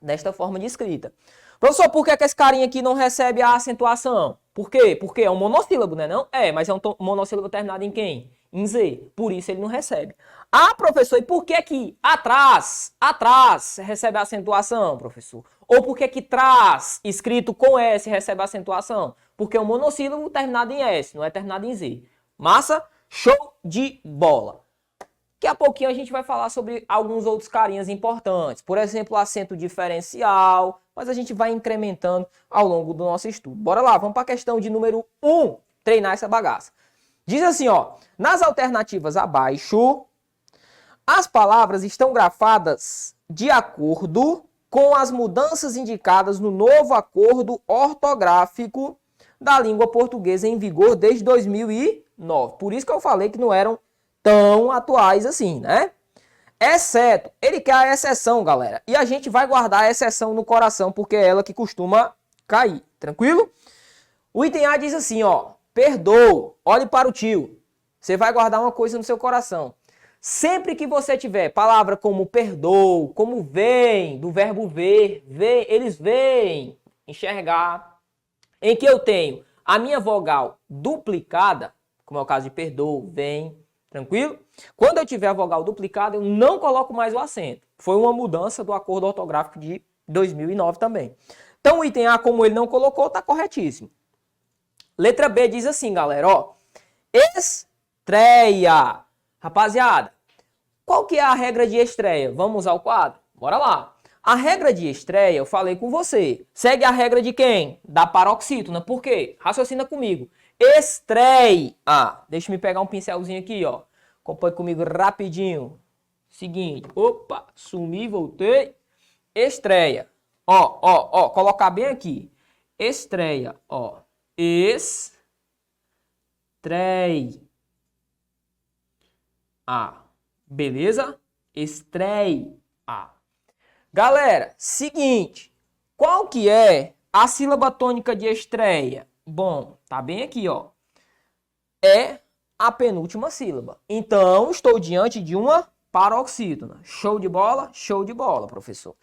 desta forma de escrita. Professor, por que esse carinha aqui não recebe a acentuação? Por quê? Porque é um monossílabo, né? Não? Mas é um monossílabo terminado em quem? Em Z. Por isso ele não recebe. Professor, e por que que atrás recebe a acentuação, professor? Ou por que que trás, escrito com S, recebe a acentuação? Porque é um monossílabo terminado em S, não é terminado em Z. Massa? Show de bola. Daqui a pouquinho a gente vai falar sobre alguns outros carinhas importantes. Por exemplo, o acento diferencial. Mas a gente vai incrementando ao longo do nosso estudo. Bora lá, vamos para a questão de número 1. Treinar essa bagaça. Diz assim, ó. Nas alternativas abaixo, as palavras estão grafadas de acordo com as mudanças indicadas no novo acordo ortográfico da língua portuguesa em vigor desde 2009. Por isso que eu falei que não eram tão atuais assim, né? Exceto, ele quer a exceção, galera. E a gente vai guardar a exceção no coração, porque é ela que costuma cair. Tranquilo? O item A diz assim, ó. Perdoa, olhe para o tio. Você vai guardar uma coisa no seu coração. Sempre que você tiver palavra como perdoa, como vem, do verbo ver, eles veem, enxergar, em que eu tenho a minha vogal duplicada, como é o caso de perdoa, vem, tranquilo? Quando eu tiver a vogal duplicada, eu não coloco mais o acento. Foi uma mudança do acordo ortográfico de 2009 também. Então o item A, como ele não colocou, está corretíssimo. Letra B diz assim, galera, ó. Estreia. Rapaziada, qual que é a regra de estreia? Vamos ao quadro? Bora lá. A regra de estreia, eu falei com você. Segue a regra de quem? Da paroxítona. Por quê? Raciocina comigo. Estreia. Deixa eu me pegar um pincelzinho aqui, ó. Acompanhe comigo rapidinho. Seguinte. Opa, sumi, voltei. Estreia. Ó, colocar bem aqui. Estreia, ó. Estreia. Beleza? Estreia. Galera, seguinte. Qual que é a sílaba tônica de estreia? Bom, tá bem aqui, ó. É a penúltima sílaba. Então, estou diante de uma paroxítona. Show de bola? Show de bola, professor.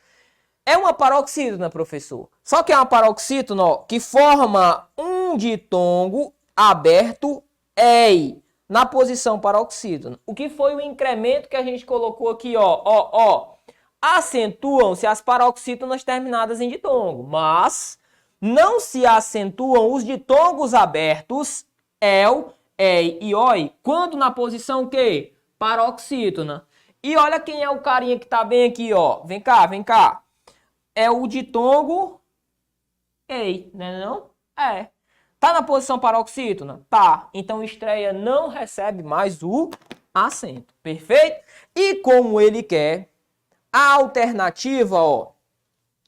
É uma paroxítona, professor. Só que é uma paroxítona, ó, que forma um ditongo aberto EI na posição paroxítona. O que foi o incremento que a gente colocou aqui, ó. Acentuam-se as paroxítonas terminadas em ditongo, mas não se acentuam os ditongos abertos EL, EI e OI quando na posição o quê? Paroxítona. E olha quem é o carinha que tá bem aqui, ó. Vem cá. É o ditongo EI, né não? É. Tá na posição paroxítona? Tá. Então estreia não recebe mais o acento. Perfeito? E como ele quer a alternativa, ó,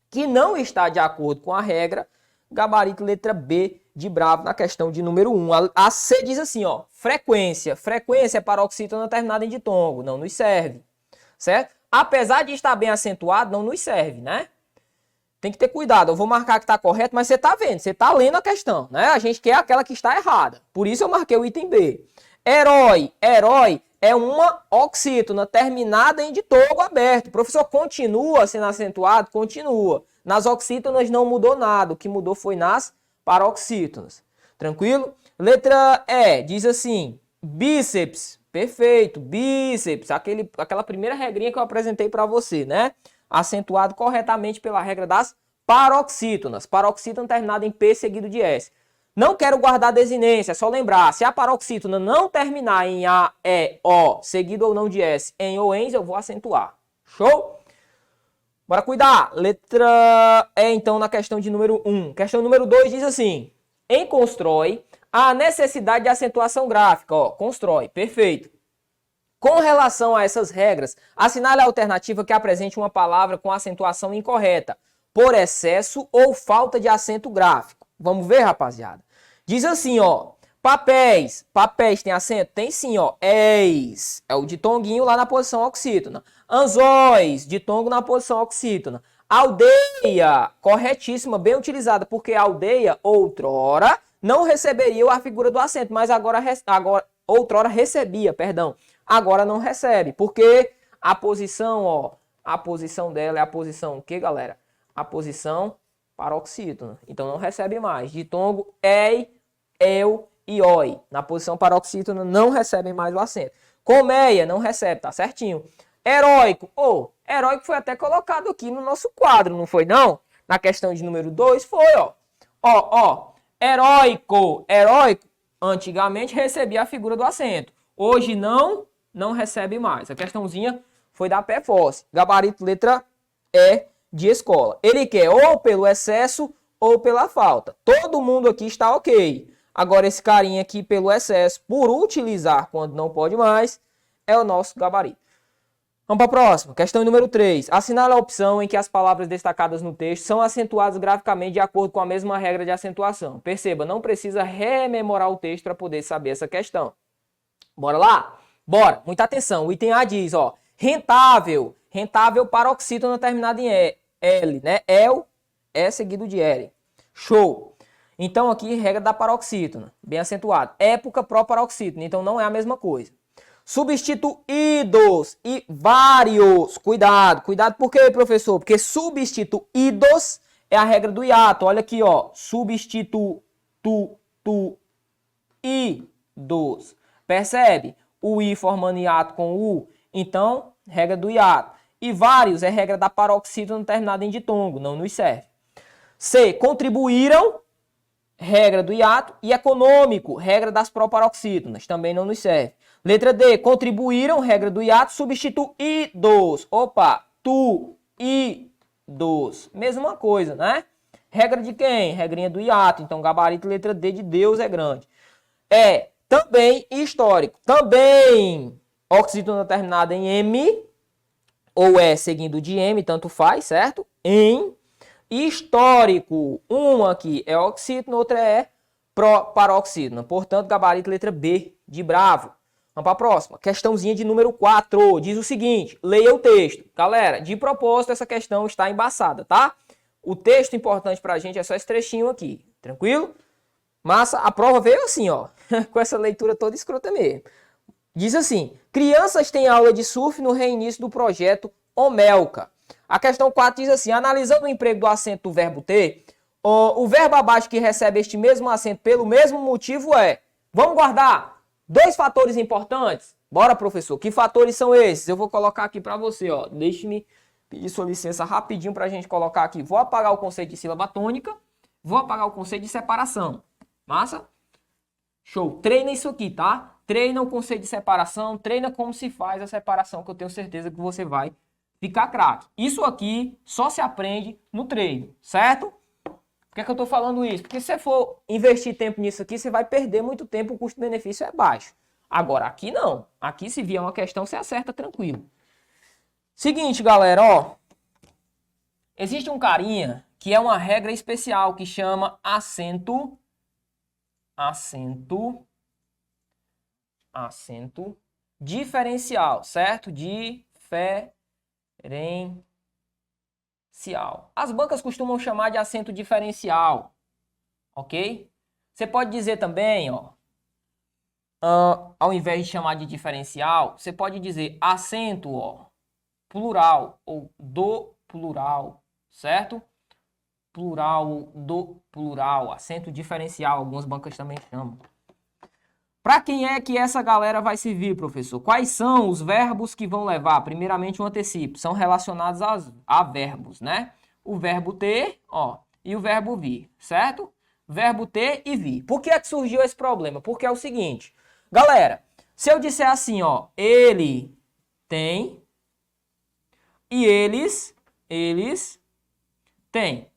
que não está de acordo com a regra, gabarito letra B de bravo na questão de número 1. A C diz assim, ó, frequência. Frequência é paroxítona terminada em ditongo. Não nos serve. Certo? Apesar de estar bem acentuado, não nos serve, né? Tem que ter cuidado. Eu vou marcar que está correto, mas você está vendo, você está lendo a questão, né? A gente quer aquela que está errada. Por isso eu marquei o item B. Herói é uma oxítona terminada em ditongo aberto. O professor continua sendo acentuado? Continua. Nas oxítonas não mudou nada. O que mudou foi nas paroxítonas. Tranquilo? Letra E diz assim, bíceps. Perfeito, bíceps. Aquela primeira regrinha que eu apresentei para você, né? Acentuado corretamente pela regra das paroxítonas. Paroxítona terminada em P seguido de S. Não quero guardar desinência, é só lembrar. Se a paroxítona não terminar em A, E, O, seguido ou não de S, em ou ens, eu vou acentuar. Show? Bora cuidar. Letra E, então, na questão de número 1. Questão número 2 diz assim. Em constrói, a necessidade de acentuação gráfica. Ó, constrói. Perfeito. Com relação a essas regras, assinale a alternativa que apresente uma palavra com acentuação incorreta, por excesso ou falta de acento gráfico. Vamos ver, rapaziada. Diz assim, ó, papéis. Papéis tem acento? Tem sim, ó. Eis. É o ditonguinho lá na posição oxítona. Anzóis. Ditongo na posição oxítona. Aldeia. Corretíssima, bem utilizada, porque a aldeia, outrora, não receberia a figura do acento, mas agora outrora recebia, perdão. Agora não recebe, porque a posição, ó, a posição dela é a posição o que, galera? A posição paroxítona. Então não recebe mais. Ditongo EI, EL e OI. Na posição paroxítona não recebem mais o acento. Colmeia não recebe, tá certinho. Heróico. Heróico foi até colocado aqui no nosso quadro, não foi não? Na questão de número 2 foi, ó. Heróico. Heróico antigamente recebia a figura do acento. Hoje não recebe mais. A questãozinha foi da pé forte. Gabarito letra E de escola. Ele quer ou pelo excesso ou pela falta. Todo mundo aqui está ok. Agora esse carinha aqui pelo excesso, por utilizar quando não pode mais, é o nosso gabarito. Vamos para a próxima. Questão número 3. Assinale a opção em que as palavras destacadas no texto são acentuadas graficamente de acordo com a mesma regra de acentuação. Perceba, não precisa rememorar o texto para poder saber essa questão. Bora lá? Bora. Muita atenção. O item A diz, ó, rentável. Rentável paroxítona terminada em L, né? El, E seguido de L. Show. Então aqui, regra da paroxítona. Bem acentuado. Época pró-paroxítona. Então não é a mesma coisa. Substituídos e vários. Cuidado. Cuidado por quê, professor? Porque substituídos é a regra do hiato. Olha aqui, ó. Substituídos. Percebe? O I formando hiato com o U. Então, regra do hiato. E vários é regra da paroxítona terminada em ditongo. Não nos serve. C. Contribuíram. Regra do hiato. E econômico. Regra das proparoxítonas. Também não nos serve. Letra D. Contribuíram. Regra do hiato. Substituídos. Opa. Idos. Mesma coisa, né? Regra de quem? Regrinha do hiato. Então, gabarito letra D de Deus é grande. é também histórico. Também oxítona terminada em M, ou é seguindo de M, tanto faz, certo? Em histórico. Uma aqui é oxítona, outra é paroxítona. Portanto, gabarito letra B de bravo. Vamos para a próxima. Questãozinha de número 4. Diz o seguinte, leia o texto. Galera, de propósito, essa questão está embaçada, tá? O texto importante para a gente é só esse trechinho aqui. Tranquilo? Massa, a prova veio assim, ó. Com essa leitura toda escrota mesmo. Diz assim, crianças têm aula de surf no reinício do projeto Omelka. A questão 4 diz assim, analisando o emprego do acento do verbo ter, o verbo abaixo que recebe este mesmo acento pelo mesmo motivo é... Vamos guardar 2 fatores importantes? Bora, professor. Que fatores são esses? Eu vou colocar aqui para você, ó. Deixe-me pedir sua licença rapidinho para a gente colocar aqui. Vou apagar o conceito de sílaba tônica. Vou apagar o conceito de separação. Massa? Show. Treina isso aqui, tá? Treina o conceito de separação. Treina como se faz a separação, que eu tenho certeza que você vai ficar craque. Isso aqui só se aprende no treino, certo? Por que é que eu tô falando isso? Porque se você for investir tempo nisso aqui, você vai perder muito tempo, o custo-benefício é baixo. Agora, aqui não. Aqui, se vier uma questão, você acerta tranquilo. Seguinte, galera, ó. Existe um carinha que é uma regra especial que chama acento diferencial, certo? Diferencial. As bancas costumam chamar de acento diferencial, ok? Você pode dizer também, ó, ao invés de chamar de diferencial, você pode dizer acento, ó, plural ou do plural, certo? Plural do plural, acento diferencial, algumas bancas também chamam. Para quem é que essa galera vai servir, professor? Quais são os verbos que vão levar? Primeiramente, um antecipo. São relacionados a verbos, né? O verbo ter, ó, e o verbo vir, certo? Verbo ter e vir. Por que é que surgiu esse problema? Porque é o seguinte, galera, se eu disser assim, ó, ele tem e eles têm.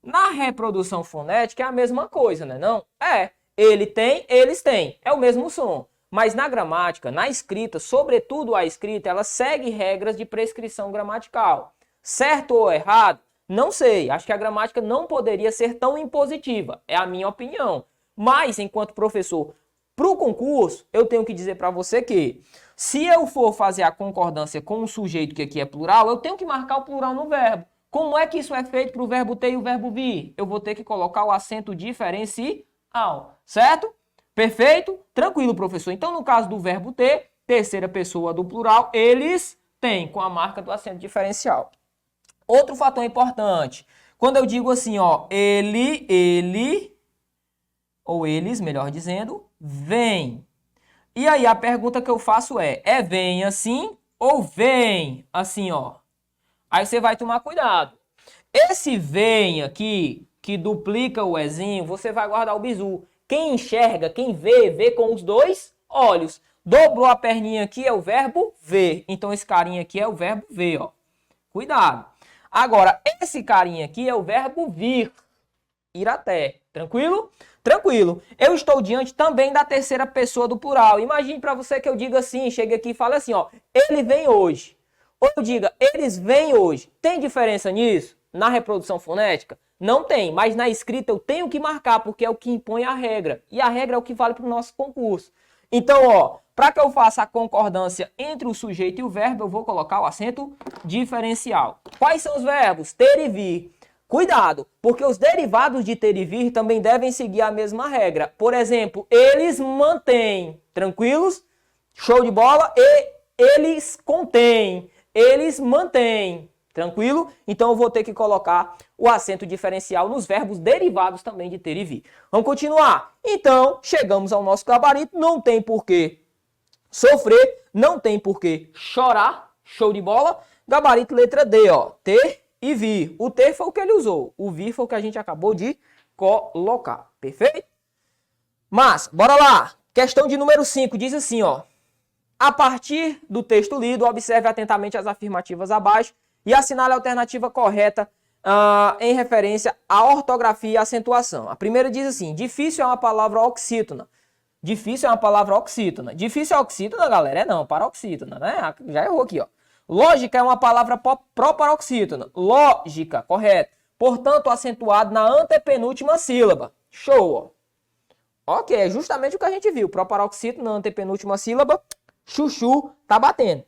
Na reprodução fonética é a mesma coisa, né? Não? É. Ele tem, eles têm. É o mesmo som. Mas na gramática, na escrita, sobretudo a escrita, ela segue regras de prescrição gramatical. Certo ou errado? Não sei. Acho que a gramática não poderia ser tão impositiva. É a minha opinião. Mas, enquanto professor, para o concurso, eu tenho que dizer para você que se eu for fazer a concordância com um sujeito que aqui é plural, eu tenho que marcar o plural no verbo. Como é que isso é feito para o verbo ter e o verbo vir? Eu vou ter que colocar o acento diferencial, certo? Perfeito? Tranquilo, professor. Então, no caso do verbo ter, terceira pessoa do plural, eles têm, com a marca do acento diferencial. Outro fator importante, quando eu digo assim, ó, ele, ou eles, melhor dizendo, vem. E aí a pergunta que eu faço é vem assim ou vem assim, ó? Aí você vai tomar cuidado. Esse vem aqui, que duplica o ezinho, você vai guardar o bizu. Quem enxerga, quem vê, vê com os 2 olhos. Dobrou a perninha aqui, é o verbo ver. Então esse carinha aqui é o verbo ver, ó. Cuidado. Agora, esse carinha aqui é o verbo vir. Ir até. Tranquilo? Tranquilo. Eu estou diante também da terceira pessoa do plural. Imagine para você que eu diga assim, chegue aqui e fale assim, ó. Ele vem hoje. Ou eu diga, eles vêm hoje. Tem diferença nisso? Na reprodução fonética? Não tem, mas na escrita eu tenho que marcar, porque é o que impõe a regra. E a regra é o que vale para o nosso concurso. Então, ó, para que eu faça a concordância entre o sujeito e o verbo, eu vou colocar o acento diferencial. Quais são os verbos? Ter e vir. Cuidado, porque os derivados de ter e vir também devem seguir a mesma regra. Por exemplo, eles mantêm. Tranquilos? Show de bola? E eles contêm. Eles mantêm. Tranquilo? Então eu vou ter que colocar o acento diferencial nos verbos derivados também de ter e vir. Vamos continuar? Então, chegamos ao nosso gabarito. Não tem por que sofrer, não tem por que chorar. Show de bola? Gabarito letra D, ó. Ter e vir. O ter foi o que ele usou. O vir foi o que a gente acabou de colocar. Perfeito? Mas, bora lá. Questão de número 5. Diz assim, ó. A partir do texto lido, observe atentamente as afirmativas abaixo e assinale a alternativa correta em referência à ortografia e acentuação. A primeira diz assim, difícil é uma palavra oxítona. Difícil é uma palavra oxítona. Difícil é oxítona, galera? É não, paroxítona, né? Já errou aqui, ó. Lógica é uma palavra proparoxítona. Lógica, correto. Portanto, acentuado na antepenúltima sílaba. Show, ó. Ok, é justamente o que a gente viu. Proparoxítona na antepenúltima sílaba. Chuchu, tá batendo.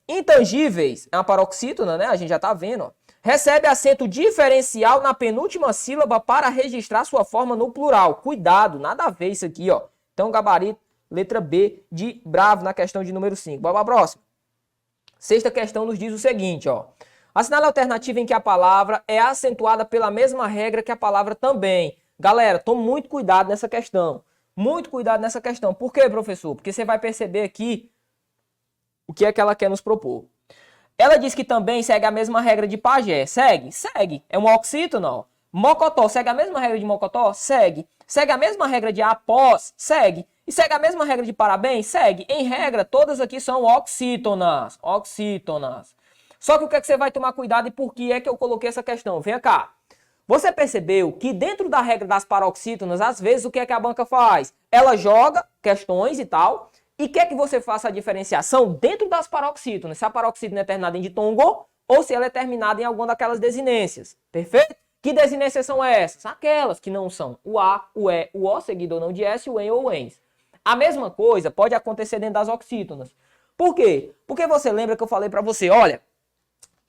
Intangíveis é uma paroxítona, né? A gente já tá vendo, ó. Recebe acento diferencial na penúltima sílaba para registrar sua forma no plural. Cuidado, nada a ver isso aqui, ó. Então, gabarito, letra B de bravo na questão de número 5. Bora pra próxima. Sexta questão nos diz o seguinte, ó. Assinale a alternativa em que a palavra é acentuada pela mesma regra que a palavra também. Galera, tome muito cuidado nessa questão. Muito cuidado nessa questão. Por quê, professor? Porque você vai perceber aqui o que é que ela quer nos propor. Ela diz que também segue a mesma regra de pajé. Segue? Segue. É um oxítona, ó. Mocotó, segue a mesma regra de mocotó? Segue. Segue a mesma regra de após? Segue. E segue a mesma regra de parabéns? Segue. Em regra, todas aqui são oxítonas. Oxítonas. Só que o que é que você vai tomar cuidado e por que é que eu coloquei essa questão? Venha cá. Você percebeu que dentro da regra das paroxítonas, às vezes, o que é que a banca faz? Ela joga questões e tal, e quer que você faça a diferenciação dentro das paroxítonas. Se a paroxítona é terminada em ditongo ou se ela é terminada em alguma daquelas desinências. Perfeito? Que desinências são essas? Aquelas que não são o A, o E, o O seguido ou não de S, o EN ou o ENS. A mesma coisa pode acontecer dentro das oxítonas. Por quê? Porque você lembra que eu falei para você, olha,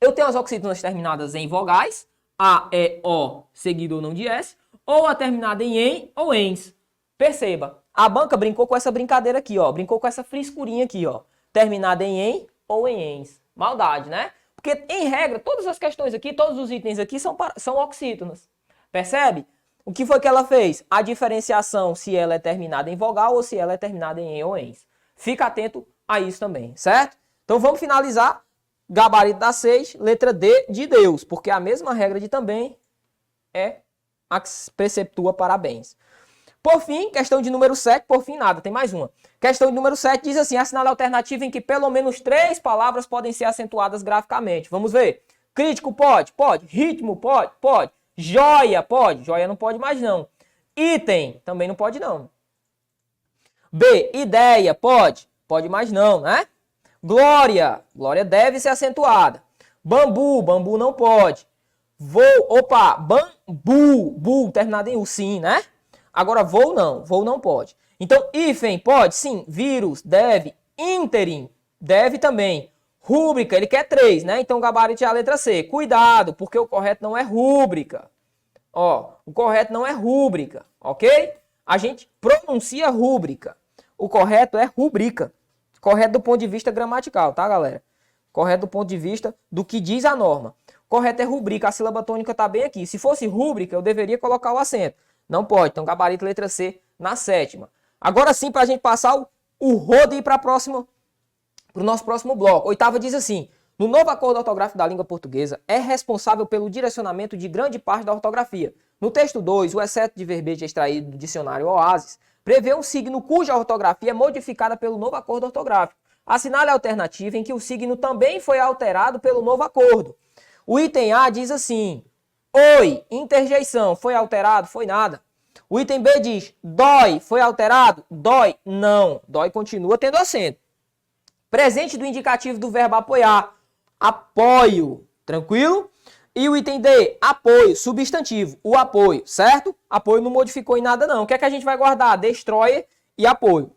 eu tenho as oxítonas terminadas em vogais, A, E, O, seguido ou não de S, ou a terminada em EN ou ENS. Perceba, a banca brincou com essa brincadeira aqui, ó. Brincou com essa frescurinha aqui, ó. Terminada em EN ou em ENS. Maldade, né? Porque, em regra, todas as questões aqui, todos os itens aqui são oxítonas. Percebe? O que foi que ela fez? A diferenciação se ela é terminada em vogal ou se ela é terminada em EN ou ENS. Fica atento a isso também, certo? Então, vamos finalizar. Gabarito da 6, letra D de Deus. Porque a mesma regra de também é a que preceptua parabéns. Por fim, questão de número 7, por fim nada, tem mais uma. Questão de número 7 diz assim, assinale a alternativa em que pelo menos 3 palavras podem ser acentuadas graficamente. Vamos ver. Crítico pode? Pode. Ritmo pode? Pode. Joia pode? Joia não pode mais não. Item também não pode não. B, ideia pode? Pode mais não, né? Glória, glória deve ser acentuada. Bambu, bambu não pode. Bambu, terminado em U, sim, né? Agora, vou não pode. Então, hífen pode? Sim. Vírus, deve. Ínterim, deve também. Rúbrica, ele quer 3, né? Então, o gabarito é a letra C. Cuidado, porque o correto não é rúbrica. Ó, o correto não é rúbrica, ok? A gente pronuncia rúbrica. O correto é rubrica. Correto do ponto de vista gramatical, tá, galera? Correto do ponto de vista do que diz a norma. Correto é rubrica, a sílaba tônica tá bem aqui. Se fosse rúbrica, eu deveria colocar o acento. Não pode, então gabarito letra C na 7ª. Agora sim, para a gente passar o rodo e ir para o nosso próximo bloco. 8ª diz assim, no novo acordo ortográfico da língua portuguesa, é responsável pelo direcionamento de grande parte da ortografia. No texto 2, o exceto de verbete extraído do dicionário Oasis, prevê um signo cuja ortografia é modificada pelo novo acordo ortográfico. Assinale a alternativa em que o signo também foi alterado pelo novo acordo. O item A diz assim... Oi, interjeição, foi alterado? Foi nada. O item B diz, dói, foi alterado? Dói, não. Dói continua tendo acento. Presente do indicativo do verbo apoiar, apoio, tranquilo? E o item D, apoio, substantivo, o apoio, certo? Apoio não modificou em nada não. O que é que a gente vai guardar? Destroyer e apoio.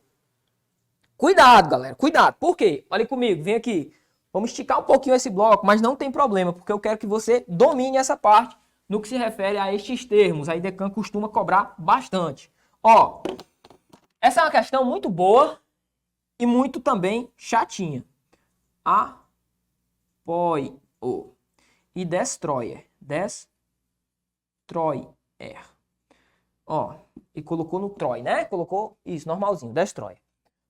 Cuidado, galera, cuidado. Por quê? Olha comigo, vem aqui. Vamos esticar um pouquinho esse bloco, mas não tem problema, porque eu quero que você domine essa parte no que se refere a estes termos. A IDECAN costuma cobrar bastante. Ó, essa é uma questão muito boa e muito também chatinha. Apoio e destroyer. Destroyer. Ó, e colocou no Troy, né? Colocou isso, normalzinho, destroyer.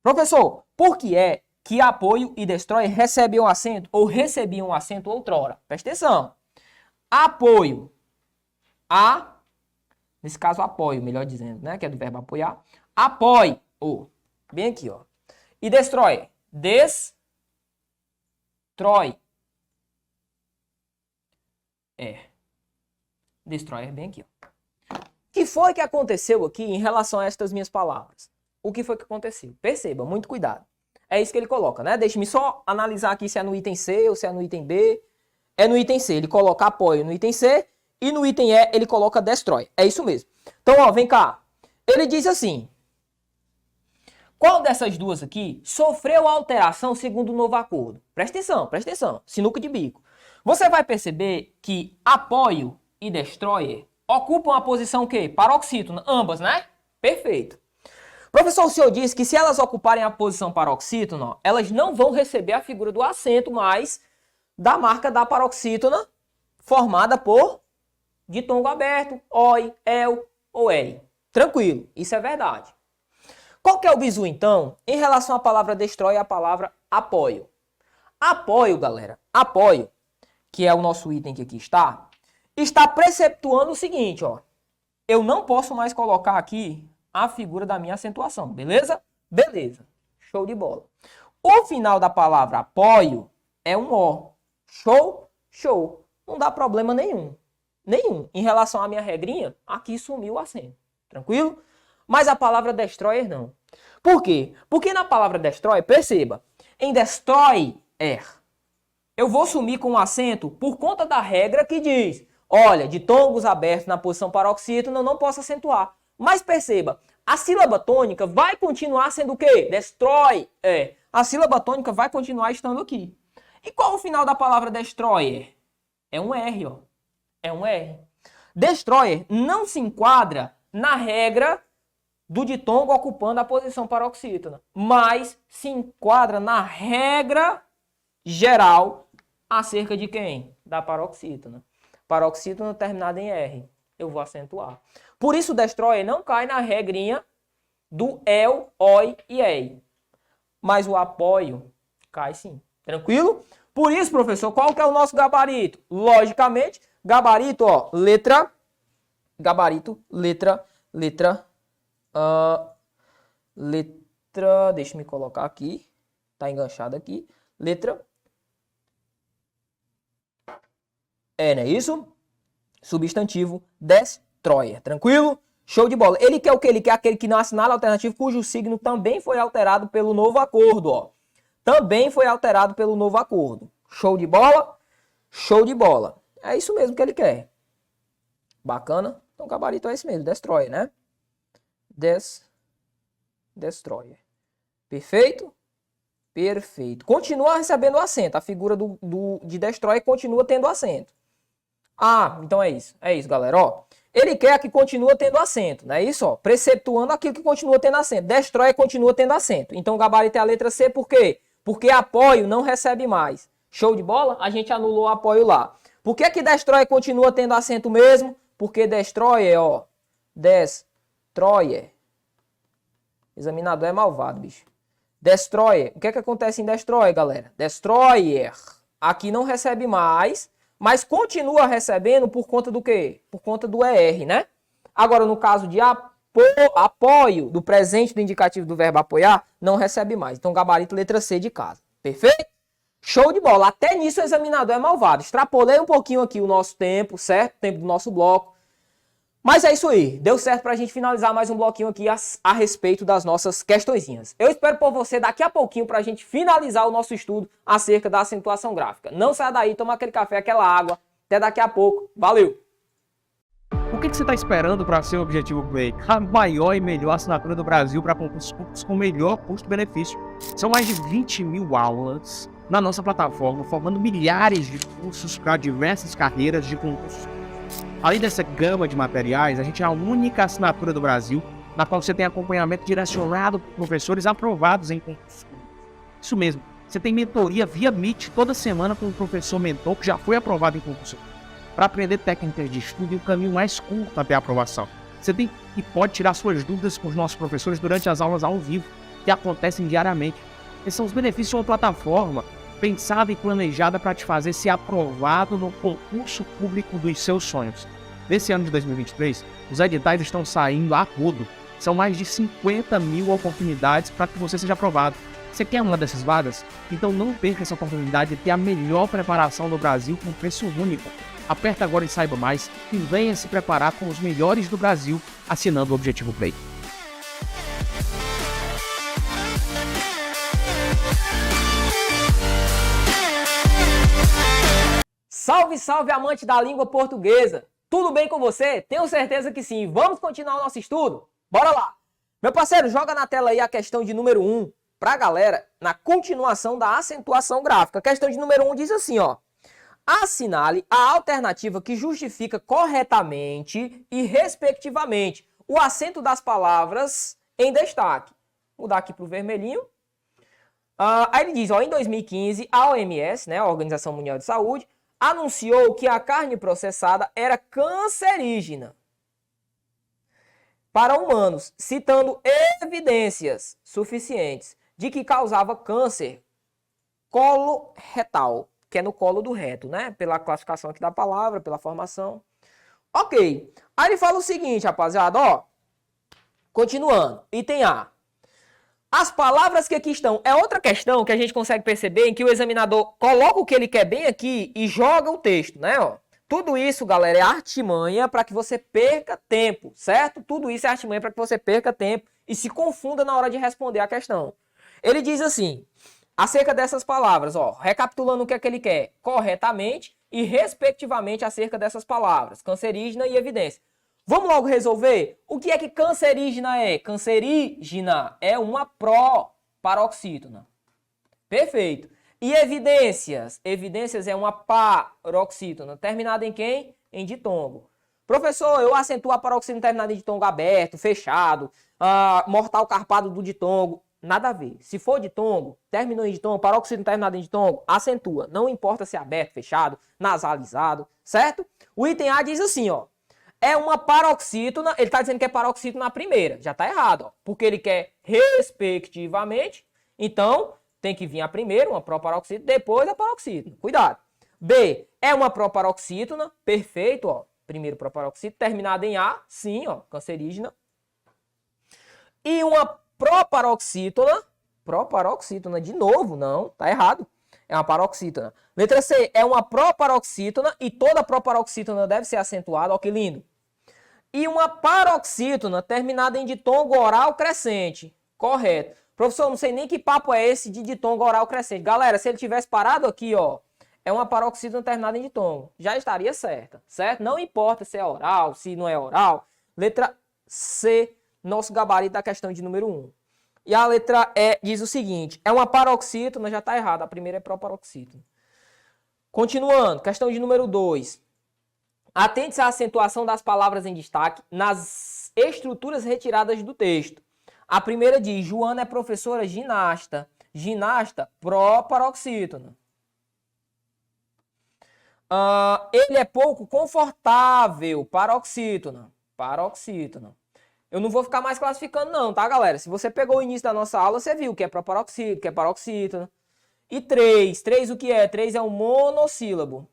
Professor, por que é que apoio e destroyer recebem um acento ou recebiam um acento outrora? Presta atenção. Apoio. Nesse caso, apoio, melhor dizendo, né? Que é do verbo apoiar. Apoio. Bem aqui, ó. E destroyer. Destroy. Destroyer bem aqui, ó. O que foi que aconteceu aqui em relação a estas minhas palavras? o que foi que aconteceu? Perceba, muito cuidado. É isso que ele coloca, né? Deixe-me só analisar aqui se é no item C ou se é no item B. É no item C, ele coloca apoio no item C e no item E ele coloca destroy. É isso mesmo. Então, ó, vem cá. Ele diz assim: qual dessas duas aqui sofreu alteração segundo o novo acordo? Presta atenção. Sinuca de bico. Você vai perceber que apoio e destroyer ocupam a posição o quê? Paroxítona, ambas, né? Perfeito. Professor, o senhor disse que se elas ocuparem a posição paroxítona, ó, elas não vão receber a figura do acento mais da marca da paroxítona formada por ditongo aberto, oi, el ou ei. Tranquilo, isso é verdade. Qual que é o bizu, então, em relação à palavra destroy e à palavra apoio? Apoio, galera, apoio, que é o nosso item que aqui está preceptuando o seguinte, ó. Eu não posso mais colocar aqui a figura da minha acentuação, beleza? Beleza, show de bola. O final da palavra apoio é um O. Show? Show. Não dá problema nenhum. Nenhum. Em relação à minha regrinha, aqui sumiu o acento. Tranquilo? Mas a palavra destroyer não. Por quê? Porque na palavra destroyer, perceba, em destroyer, eu vou sumir com o acento por conta da regra que diz, olha, ditongos abertos na posição paroxítona eu não posso acentuar. Mas perceba, a sílaba tônica vai continuar sendo o quê? Destroy. A sílaba tônica vai continuar estando aqui. E qual o final da palavra destroyer? É um R, ó. É um R. Destroyer não se enquadra na regra do ditongo ocupando a posição paroxítona, mas se enquadra na regra geral acerca de quem? Da paroxítona. Paroxítona terminada em R. Eu vou acentuar. Por isso o destroyer não cai na regrinha do el, oi e ei. Mas o apoio cai sim. Tranquilo? Por isso, professor, qual que é o nosso gabarito? Logicamente, gabarito, ó, letra, deixa eu colocar aqui, tá enganchado aqui, letra E, não é isso? Substantivo destroyer, tranquilo? Show de bola. Ele quer o quê? Ele quer aquele que não assinala alternativo cujo signo também foi alterado pelo novo acordo, ó. Também foi alterado pelo novo acordo. Show de bola? Show de bola. É isso mesmo que ele quer. Bacana? Então o gabarito é esse mesmo, destroyer, né? Destroyer. Perfeito? Perfeito. Continua recebendo acento. A figura de destroyer continua tendo acento. Ah, então é isso. É isso, galera. Ó, ele quer que continua tendo acento, não é isso? Ó, preceptuando aquilo que continua tendo acento. Destroyer continua tendo acento. Então o gabarito é a letra C, por quê? Porque apoio não recebe mais. Show de bola? A gente anulou o apoio lá. Por que que destroyer continua tendo acento mesmo? Porque destroyer, ó, destroyer. Examinador é malvado, bicho. Destroyer. O que é que acontece em destroyer, galera? Destroyer aqui não recebe mais, mas continua recebendo por conta do quê? Por conta do ER, né? Agora, no caso de apoio do presente do indicativo do verbo apoiar, não recebe mais. Então, gabarito letra C de casa. Perfeito? Show de bola. Até nisso o examinador é malvado. Extrapolei um pouquinho aqui o nosso tempo, certo? O tempo do nosso bloco. Mas é isso aí. Deu certo pra gente finalizar mais um bloquinho aqui a respeito das nossas questõezinhas. Eu espero por você daqui a pouquinho pra gente finalizar o nosso estudo acerca da acentuação gráfica. Não saia daí, toma aquele café, aquela água. Até daqui a pouco. Valeu! O que você está esperando para ser o objetivo Play? A maior e melhor assinatura do Brasil para concursos públicos com melhor custo-benefício. São mais de 20 mil aulas na nossa plataforma, formando milhares de cursos para diversas carreiras de concursos. Além dessa gama de materiais, a gente é a única assinatura do Brasil na qual você tem acompanhamento direcionado por professores aprovados em concursos públicos. Isso mesmo, você tem mentoria via Meet toda semana com um professor mentor que já foi aprovado em concurso público, para aprender técnicas de estudo e o caminho mais curto até a aprovação. Você tem e pode tirar suas dúvidas com os nossos professores durante as aulas ao vivo, que acontecem diariamente. Esses são os benefícios de uma plataforma pensada e planejada para te fazer ser aprovado no concurso público dos seus sonhos. Nesse ano de 2023, os editais estão saindo a rodo. São mais de 50 mil oportunidades para que você seja aprovado. Você quer uma dessas vagas? Então não perca essa oportunidade de ter a melhor preparação do Brasil com preço único. Aperta agora e saiba mais e venha se preparar com os melhores do Brasil assinando o Objetivo Play. Salve, salve, amante da língua portuguesa! Tudo bem com você? Tenho certeza que sim. Vamos continuar o nosso estudo? Bora lá! Meu parceiro, joga na tela aí a questão de número 1 para a galera na continuação da acentuação gráfica. A questão de número 1 diz assim, ó. Assinale a alternativa que justifica corretamente e respectivamente o acento das palavras em destaque. Vou dar aqui para o vermelhinho. Aí ele diz, ó, em 2015, a OMS, né, a Organização Mundial de Saúde, anunciou que a carne processada era cancerígena para humanos, citando evidências suficientes de que causava câncer coloretal, que é no colo do reto, né? Pela classificação aqui da palavra, pela formação. Ok. Aí ele fala o seguinte, rapaziada, ó. Continuando. Item A. As palavras que aqui estão, é outra questão que a gente consegue perceber em que o examinador coloca o que ele quer bem aqui e joga o texto, né? Ó. Tudo isso, galera, é artimanha para que você perca tempo, certo? Tudo isso é artimanha para que você perca tempo e se confunda na hora de responder a questão. Ele diz assim, acerca dessas palavras, ó, recapitulando o que é que ele quer, corretamente e respectivamente acerca dessas palavras, cancerígena e evidência. Vamos logo resolver? O que é que cancerígena é? Cancerígena é uma proparoxítona. Perfeito. E evidências? Evidências é uma paroxítona. Terminada em quem? Em ditongo. Professor, eu acentuo a paroxítona terminada em ditongo aberto, fechado, mortal carpado do ditongo. Nada a ver. Se for ditongo, terminou em ditongo, paroxítona terminada em ditongo, acentua. Não importa se é aberto, fechado, nasalizado, certo? O item A diz assim, ó. É uma paroxítona, ele está dizendo que é paroxítona na primeira. Já está errado, ó, porque ele quer respectivamente. Então, tem que vir a primeira, uma proparoxítona, depois a paroxítona. Cuidado. B, é uma proparoxítona, perfeito, ó. Primeiro proparoxítona, terminada em A, sim, ó, cancerígena. E uma proparoxítona de novo, não, tá errado. É uma paroxítona. Letra C, é uma proparoxítona e toda proparoxítona deve ser acentuada, ó que lindo. E uma paroxítona terminada em ditongo oral crescente. Correto. Professor, não sei nem que papo é esse de ditongo oral crescente. Galera, se ele tivesse parado aqui, ó, é uma paroxítona terminada em ditongo. Já estaria certa, certo? Não importa se é oral, se não é oral. Letra C, nosso gabarito da questão de número 1. E a letra E diz o seguinte, é uma paroxítona, já está errado, a primeira é proparoxítona. Continuando, questão de número 2. Atente-se à acentuação das palavras em destaque nas estruturas retiradas do texto. A primeira diz, Joana é professora ginasta. Ginasta, proparoxítona. Ele é pouco confortável, paroxítona. Paroxítona. Eu não vou ficar mais classificando não, tá, galera? Se você pegou o início da nossa aula, você viu que é proparoxítona, que é paroxítona. E 3. 3 o que é? 3 é um monossílabo.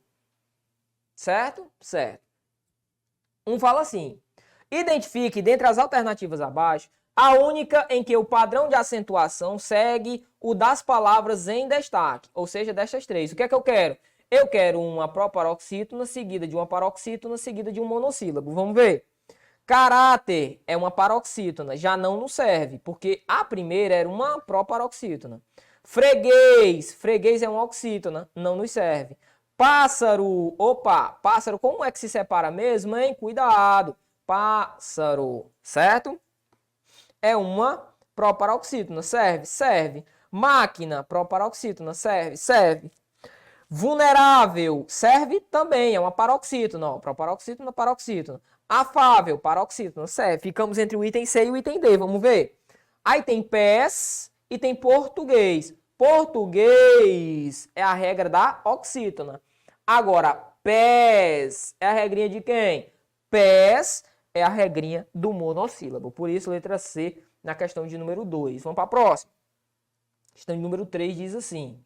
Certo? Certo. Fala assim. Identifique, dentre as alternativas abaixo, a única em que o padrão de acentuação segue o das palavras em destaque. Ou seja, destas 3. O que é que eu quero? Eu quero uma proparoxítona seguida de uma paroxítona seguida de um monossílabo. Vamos ver. Caráter é uma paroxítona. Já não nos serve, porque a primeira era uma proparoxítona. Freguês. Freguês é uma oxítona. Não nos serve. Pássaro, opa, pássaro, como é que se separa mesmo, hein? Cuidado, pássaro, certo? É uma proparoxítona, serve, serve. Máquina, proparoxítona, serve, serve. Vulnerável, serve também, é uma paroxítona, ó, proparoxítona, paroxítona. Afável, paroxítona, serve. Ficamos entre o item C e o item D, vamos ver. Aí tem pés e tem português. Português é a regra da oxítona. Agora, pés é a regrinha de quem? Pés é a regrinha do monossílabo. Por isso, letra C na questão de número 2. Vamos para a próxima. Questão de número 3 diz assim.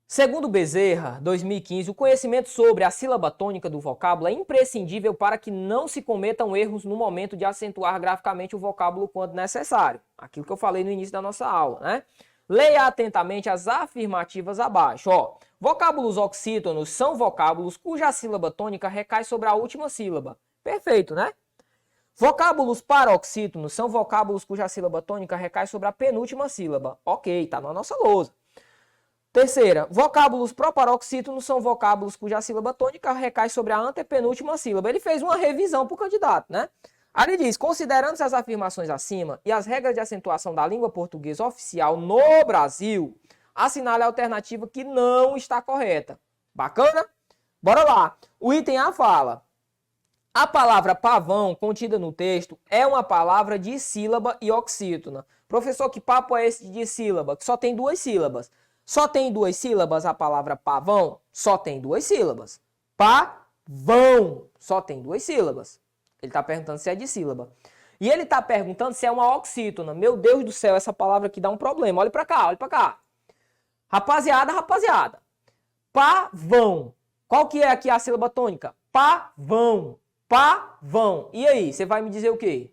Segundo Bezerra, 2015, o conhecimento sobre a sílaba tônica do vocábulo é imprescindível para que não se cometam erros no momento de acentuar graficamente o vocábulo quando necessário. Aquilo que eu falei no início da nossa aula, né? Leia atentamente as afirmativas abaixo. Ó, vocábulos oxítonos são vocábulos cuja sílaba tônica recai sobre a última sílaba. Perfeito, né? Vocábulos paroxítonos são vocábulos cuja sílaba tônica recai sobre a penúltima sílaba. Ok, tá na nossa lousa. Terceira, vocábulos proparoxítonos são vocábulos cuja sílaba tônica recai sobre a antepenúltima sílaba. Ele fez uma revisão para o candidato, né? Aí ele diz, considerando-se as afirmações acima e as regras de acentuação da língua portuguesa oficial no Brasil, assinale a alternativa que não está correta. Bacana? Bora lá. O item A fala, a palavra pavão contida no texto é uma palavra de sílaba e oxítona. Professor, que papo é esse de sílaba? Que só tem 2 sílabas. Só tem 2 sílabas a palavra pavão? Só tem 2 sílabas. Pavão. Só tem 2 sílabas. Ele está perguntando se é de sílaba. E ele está perguntando se é uma oxítona. Meu Deus do céu, essa palavra aqui dá um problema. Olha para cá, olha para cá. Rapaziada. Pavão. Qual que é aqui a sílaba tônica? Pavão. Pavão. E aí, você vai me dizer o quê?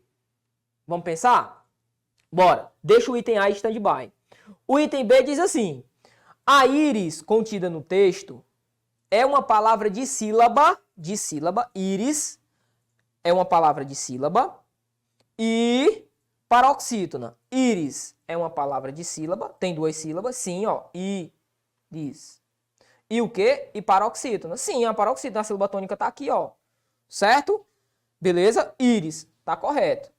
Vamos pensar? Bora. Deixa o item A em stand-by. O item B diz assim, a íris contida no texto é uma palavra de sílaba, íris é uma palavra de sílaba e paroxítona. Íris é uma palavra de sílaba, tem 2 sílabas, sim, ó, íris. E o quê? E paroxítona. Sim, a paroxítona, a sílaba tônica tá aqui, ó, certo? Beleza? Íris, tá correto.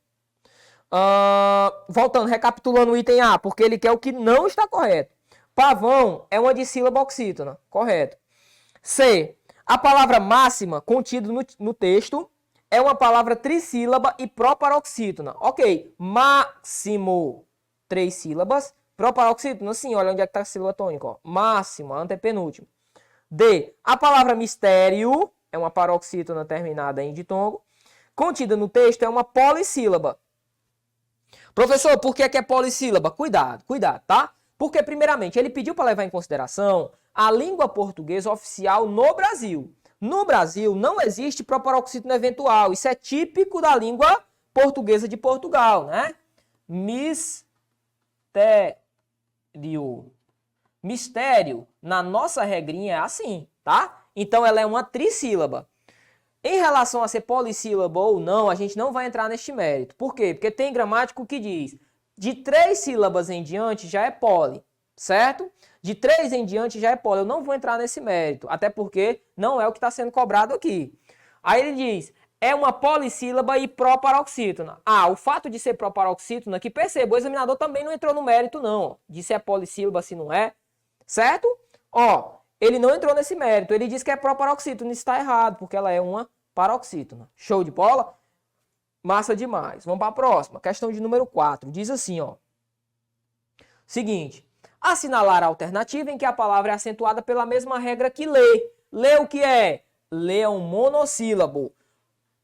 Voltando, recapitulando o item A, porque ele quer o que não está correto. Pavão é uma dissílaba oxítona, correto. C, a palavra máxima contida no texto é uma palavra trissílaba e proparoxítona. Ok, máximo, 3 sílabas, proparoxítona, sim, olha onde é que está a sílaba tônica, ó. Máximo, antepenúltimo. D, a palavra mistério é uma paroxítona terminada em ditongo, contida no texto é uma polissílaba. Professor, por que é polissílaba? Cuidado, tá? Porque, primeiramente, ele pediu para levar em consideração a língua portuguesa oficial no Brasil. No Brasil, não existe proparoxítono eventual. Isso é típico da língua portuguesa de Portugal, né? Mistério. Mistério, na nossa regrinha, é assim, tá? Então, ela é uma trissílaba. Em relação a ser polissílaba ou não, a gente não vai entrar neste mérito. Por quê? Porque tem gramático que diz de 3 sílabas em diante já é poli, certo? De 3 em diante já é poli. Eu não vou entrar nesse mérito, até porque não é o que está sendo cobrado aqui. Aí ele diz, é uma polissílaba e proparoxítona. Ah, o fato de ser proparoxítona, que perceba, o examinador também não entrou no mérito não, de se é polissílaba, se não é, certo? Ó, ele não entrou nesse mérito, ele diz que é proparoxítona, isso está errado, porque ela é uma paroxítona. Show de bola? Massa demais. Vamos para a próxima. Questão de número 4. Diz assim, ó. Seguinte. Assinalar a alternativa em que a palavra é acentuada pela mesma regra que lê. Lê o que é? Lê é um monossílabo.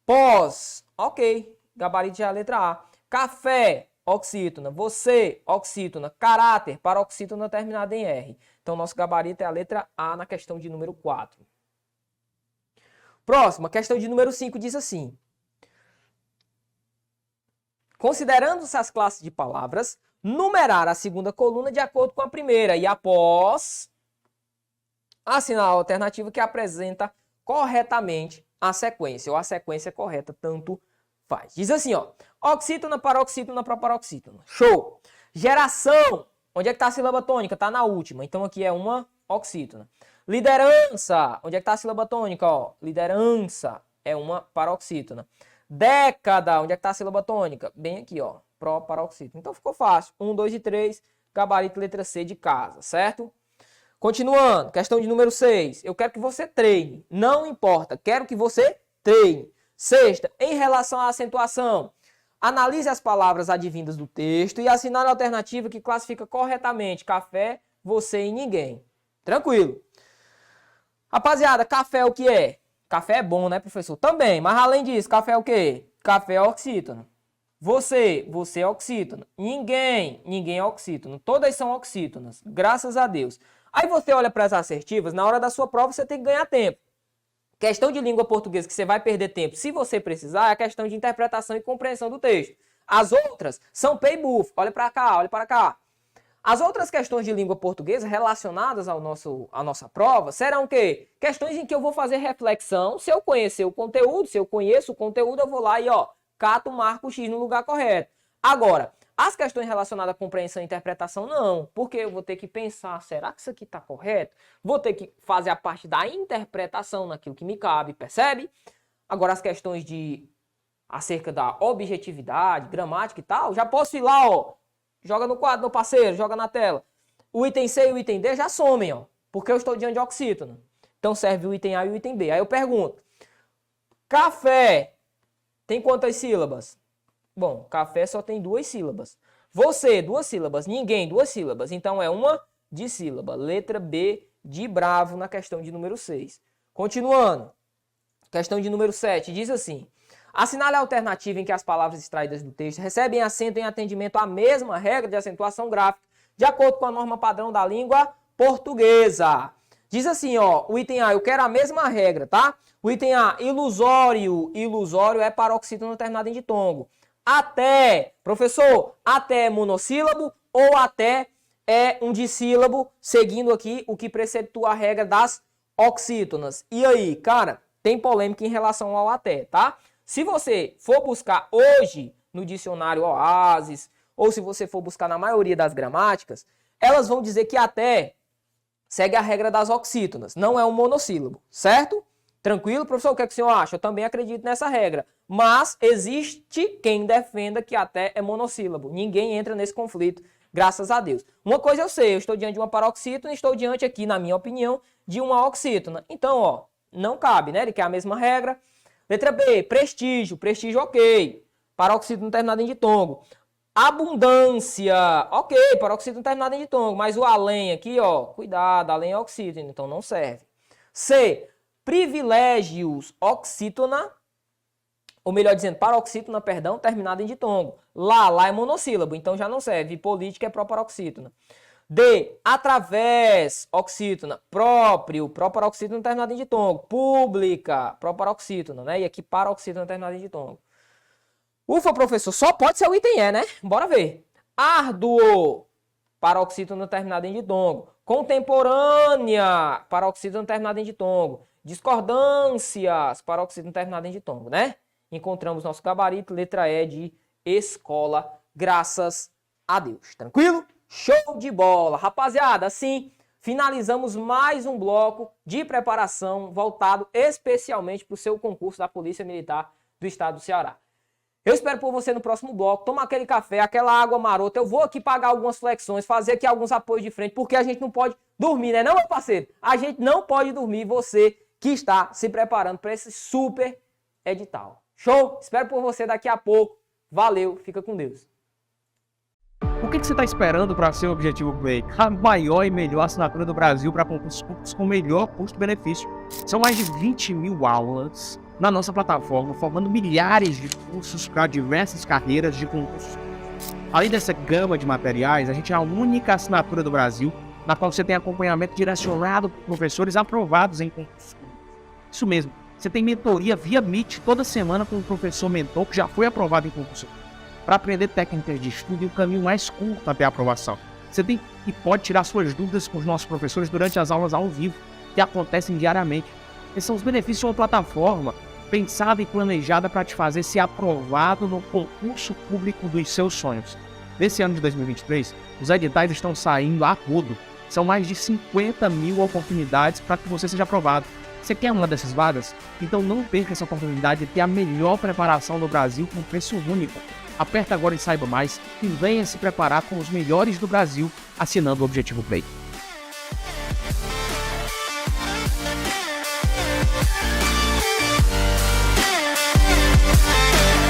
Pós. Ok. Gabarito já é a letra A. Café. Oxítona. Você. Oxítona. Caráter. Paroxítona terminada em R. Então, nosso gabarito é a letra A na questão de número 4. Próxima. Questão de número 5 diz assim. Considerando-se as classes de palavras, numerar a segunda coluna de acordo com a primeira e após assinar a alternativa que apresenta corretamente a sequência, ou a sequência correta, tanto faz. Diz assim, ó, oxítona, paroxítona, proparoxítona. Show! Geração, onde é que está a sílaba tônica? Está na última, então aqui é uma oxítona. Liderança, onde é que está a sílaba tônica? Ó, liderança é uma paroxítona. Década, onde é que está a sílaba tônica? Bem aqui, ó, proparoxítona. Então ficou fácil. 1, 2 e 3, gabarito letra C de casa, certo? Continuando, questão de número 6. Eu quero que você treine, não importa, quero que você treine. Sexta, em relação à acentuação, analise as palavras advindas do texto e assinale a alternativa que classifica corretamente café, você e ninguém. Tranquilo. Rapaziada, café é o que é? Café é bom, né, professor? Também, mas além disso, café é o quê? Café é oxítona. Você é oxítona. Ninguém é oxítona. Todas são oxítonas, graças a Deus. Aí você olha para as assertivas, na hora da sua prova você tem que ganhar tempo. Questão de língua portuguesa que você vai perder tempo se você precisar é a questão de interpretação e compreensão do texto. As outras são pay buff. Olha para cá, olha para cá. As outras questões de língua portuguesa relacionadas à nossa prova serão o quê? Questões em que eu vou fazer reflexão. Se eu conhecer o conteúdo, se eu conheço o conteúdo, eu vou lá e, ó, cato, marco o X no lugar correto. Agora, As questões relacionadas à compreensão e interpretação, não. Porque eu vou ter que pensar, será que isso aqui está correto? Vou ter que fazer a parte da interpretação naquilo que me cabe, percebe? Agora, as questões acerca da objetividade, gramática e tal, já posso ir lá, ó. Joga no quadro, meu parceiro, joga na tela. O item C e o item D já somem, ó. Porque eu estou diante de oxítona. Então serve o item A e o item B. Aí eu pergunto, café tem quantas sílabas? Bom, café só tem 2 sílabas. Você, 2 sílabas. Ninguém, 2 sílabas. Então é uma dissílaba. Letra B de bravo na questão de número 6. Continuando. Questão de número 7. Diz assim. Assinale a alternativa em que as palavras extraídas do texto recebem acento em atendimento à mesma regra de acentuação gráfica, de acordo com a norma padrão da língua portuguesa. Diz assim, ó, o item A, eu quero a mesma regra, tá? O item A, ilusório. Ilusório é paroxítona terminada em ditongo. Até, professor, até é monossílabo ou até é um dissílabo, seguindo aqui o que preceptua a regra das oxítonas. E aí, cara, tem polêmica em relação ao até, tá? Se você for buscar hoje no dicionário Oasis, ou se você for buscar na maioria das gramáticas, elas vão dizer que até segue a regra das oxítonas, não é um monossílabo, certo? Tranquilo, professor? O que é que o senhor acha? Eu também acredito nessa regra. Mas existe quem defenda que até é monossílabo. Ninguém entra nesse conflito, graças a Deus. Uma coisa eu sei, eu estou diante de uma paroxítona e estou diante aqui, na minha opinião, de uma oxítona. Então, ó, não cabe, né? Ele quer a mesma regra. Letra B, prestígio. Prestígio, ok. Paroxítona terminada em ditongo. Abundância, ok, paroxítona terminada em ditongo. Mas o além aqui, ó, cuidado, além é oxítona, então não serve. C, privilégios, oxítona, ou melhor dizendo, paroxítona, perdão, terminada em ditongo. Lá é monossílabo, então já não serve. Política é proparoxítona. D, através, oxítona, próprio, proparoxítona terminada em ditongo. Pública, proparoxítona, né? E aqui paroxítona terminada em ditongo. Ufa, professor, só pode ser o item E, né? Bora ver. Árduo, paroxítona terminada em ditongo. Contemporânea, paroxítona terminada em ditongo. Discordâncias, paroxítona terminada em ditongo, né? Encontramos nosso gabarito, letra E de escola, graças a Deus. Tranquilo? Show de bola! Rapaziada, assim finalizamos mais um bloco de preparação voltado especialmente para o seu concurso da Polícia Militar do Estado do Ceará. Eu espero por você no próximo bloco. Toma aquele café, aquela água marota. Eu vou aqui pagar algumas flexões, fazer aqui alguns apoios de frente, porque a gente não pode dormir, né, não, meu parceiro? A gente não pode dormir, você que está se preparando para esse super edital. Show? Espero por você daqui a pouco. Valeu, fica com Deus. O que você está esperando para ser o objetivo Play? A maior e melhor assinatura do Brasil para concursos públicos com melhor custo-benefício. São mais de 20 mil aulas na nossa plataforma, formando milhares de cursos para diversas carreiras de concursos. Além dessa gama de materiais, a gente é a única assinatura do Brasil na qual você tem acompanhamento direcionado por professores aprovados em concursos públicos. Isso mesmo, você tem mentoria via Meet toda semana com um professor mentor que já foi aprovado em concurso para aprender técnicas de estudo e o caminho mais curto até a aprovação. Você tem e pode tirar suas dúvidas com os nossos professores durante as aulas ao vivo, que acontecem diariamente. Esses são os benefícios de uma plataforma pensada e planejada para te fazer ser aprovado no concurso público dos seus sonhos. Nesse ano de 2023, os editais estão saindo a rodo. São mais de 50 mil oportunidades para que você seja aprovado. Você quer uma dessas vagas? Então não perca essa oportunidade de ter a melhor preparação do Brasil com preço único. Aperta agora e saiba mais e venha se preparar com os melhores do Brasil assinando o Objetivo Play.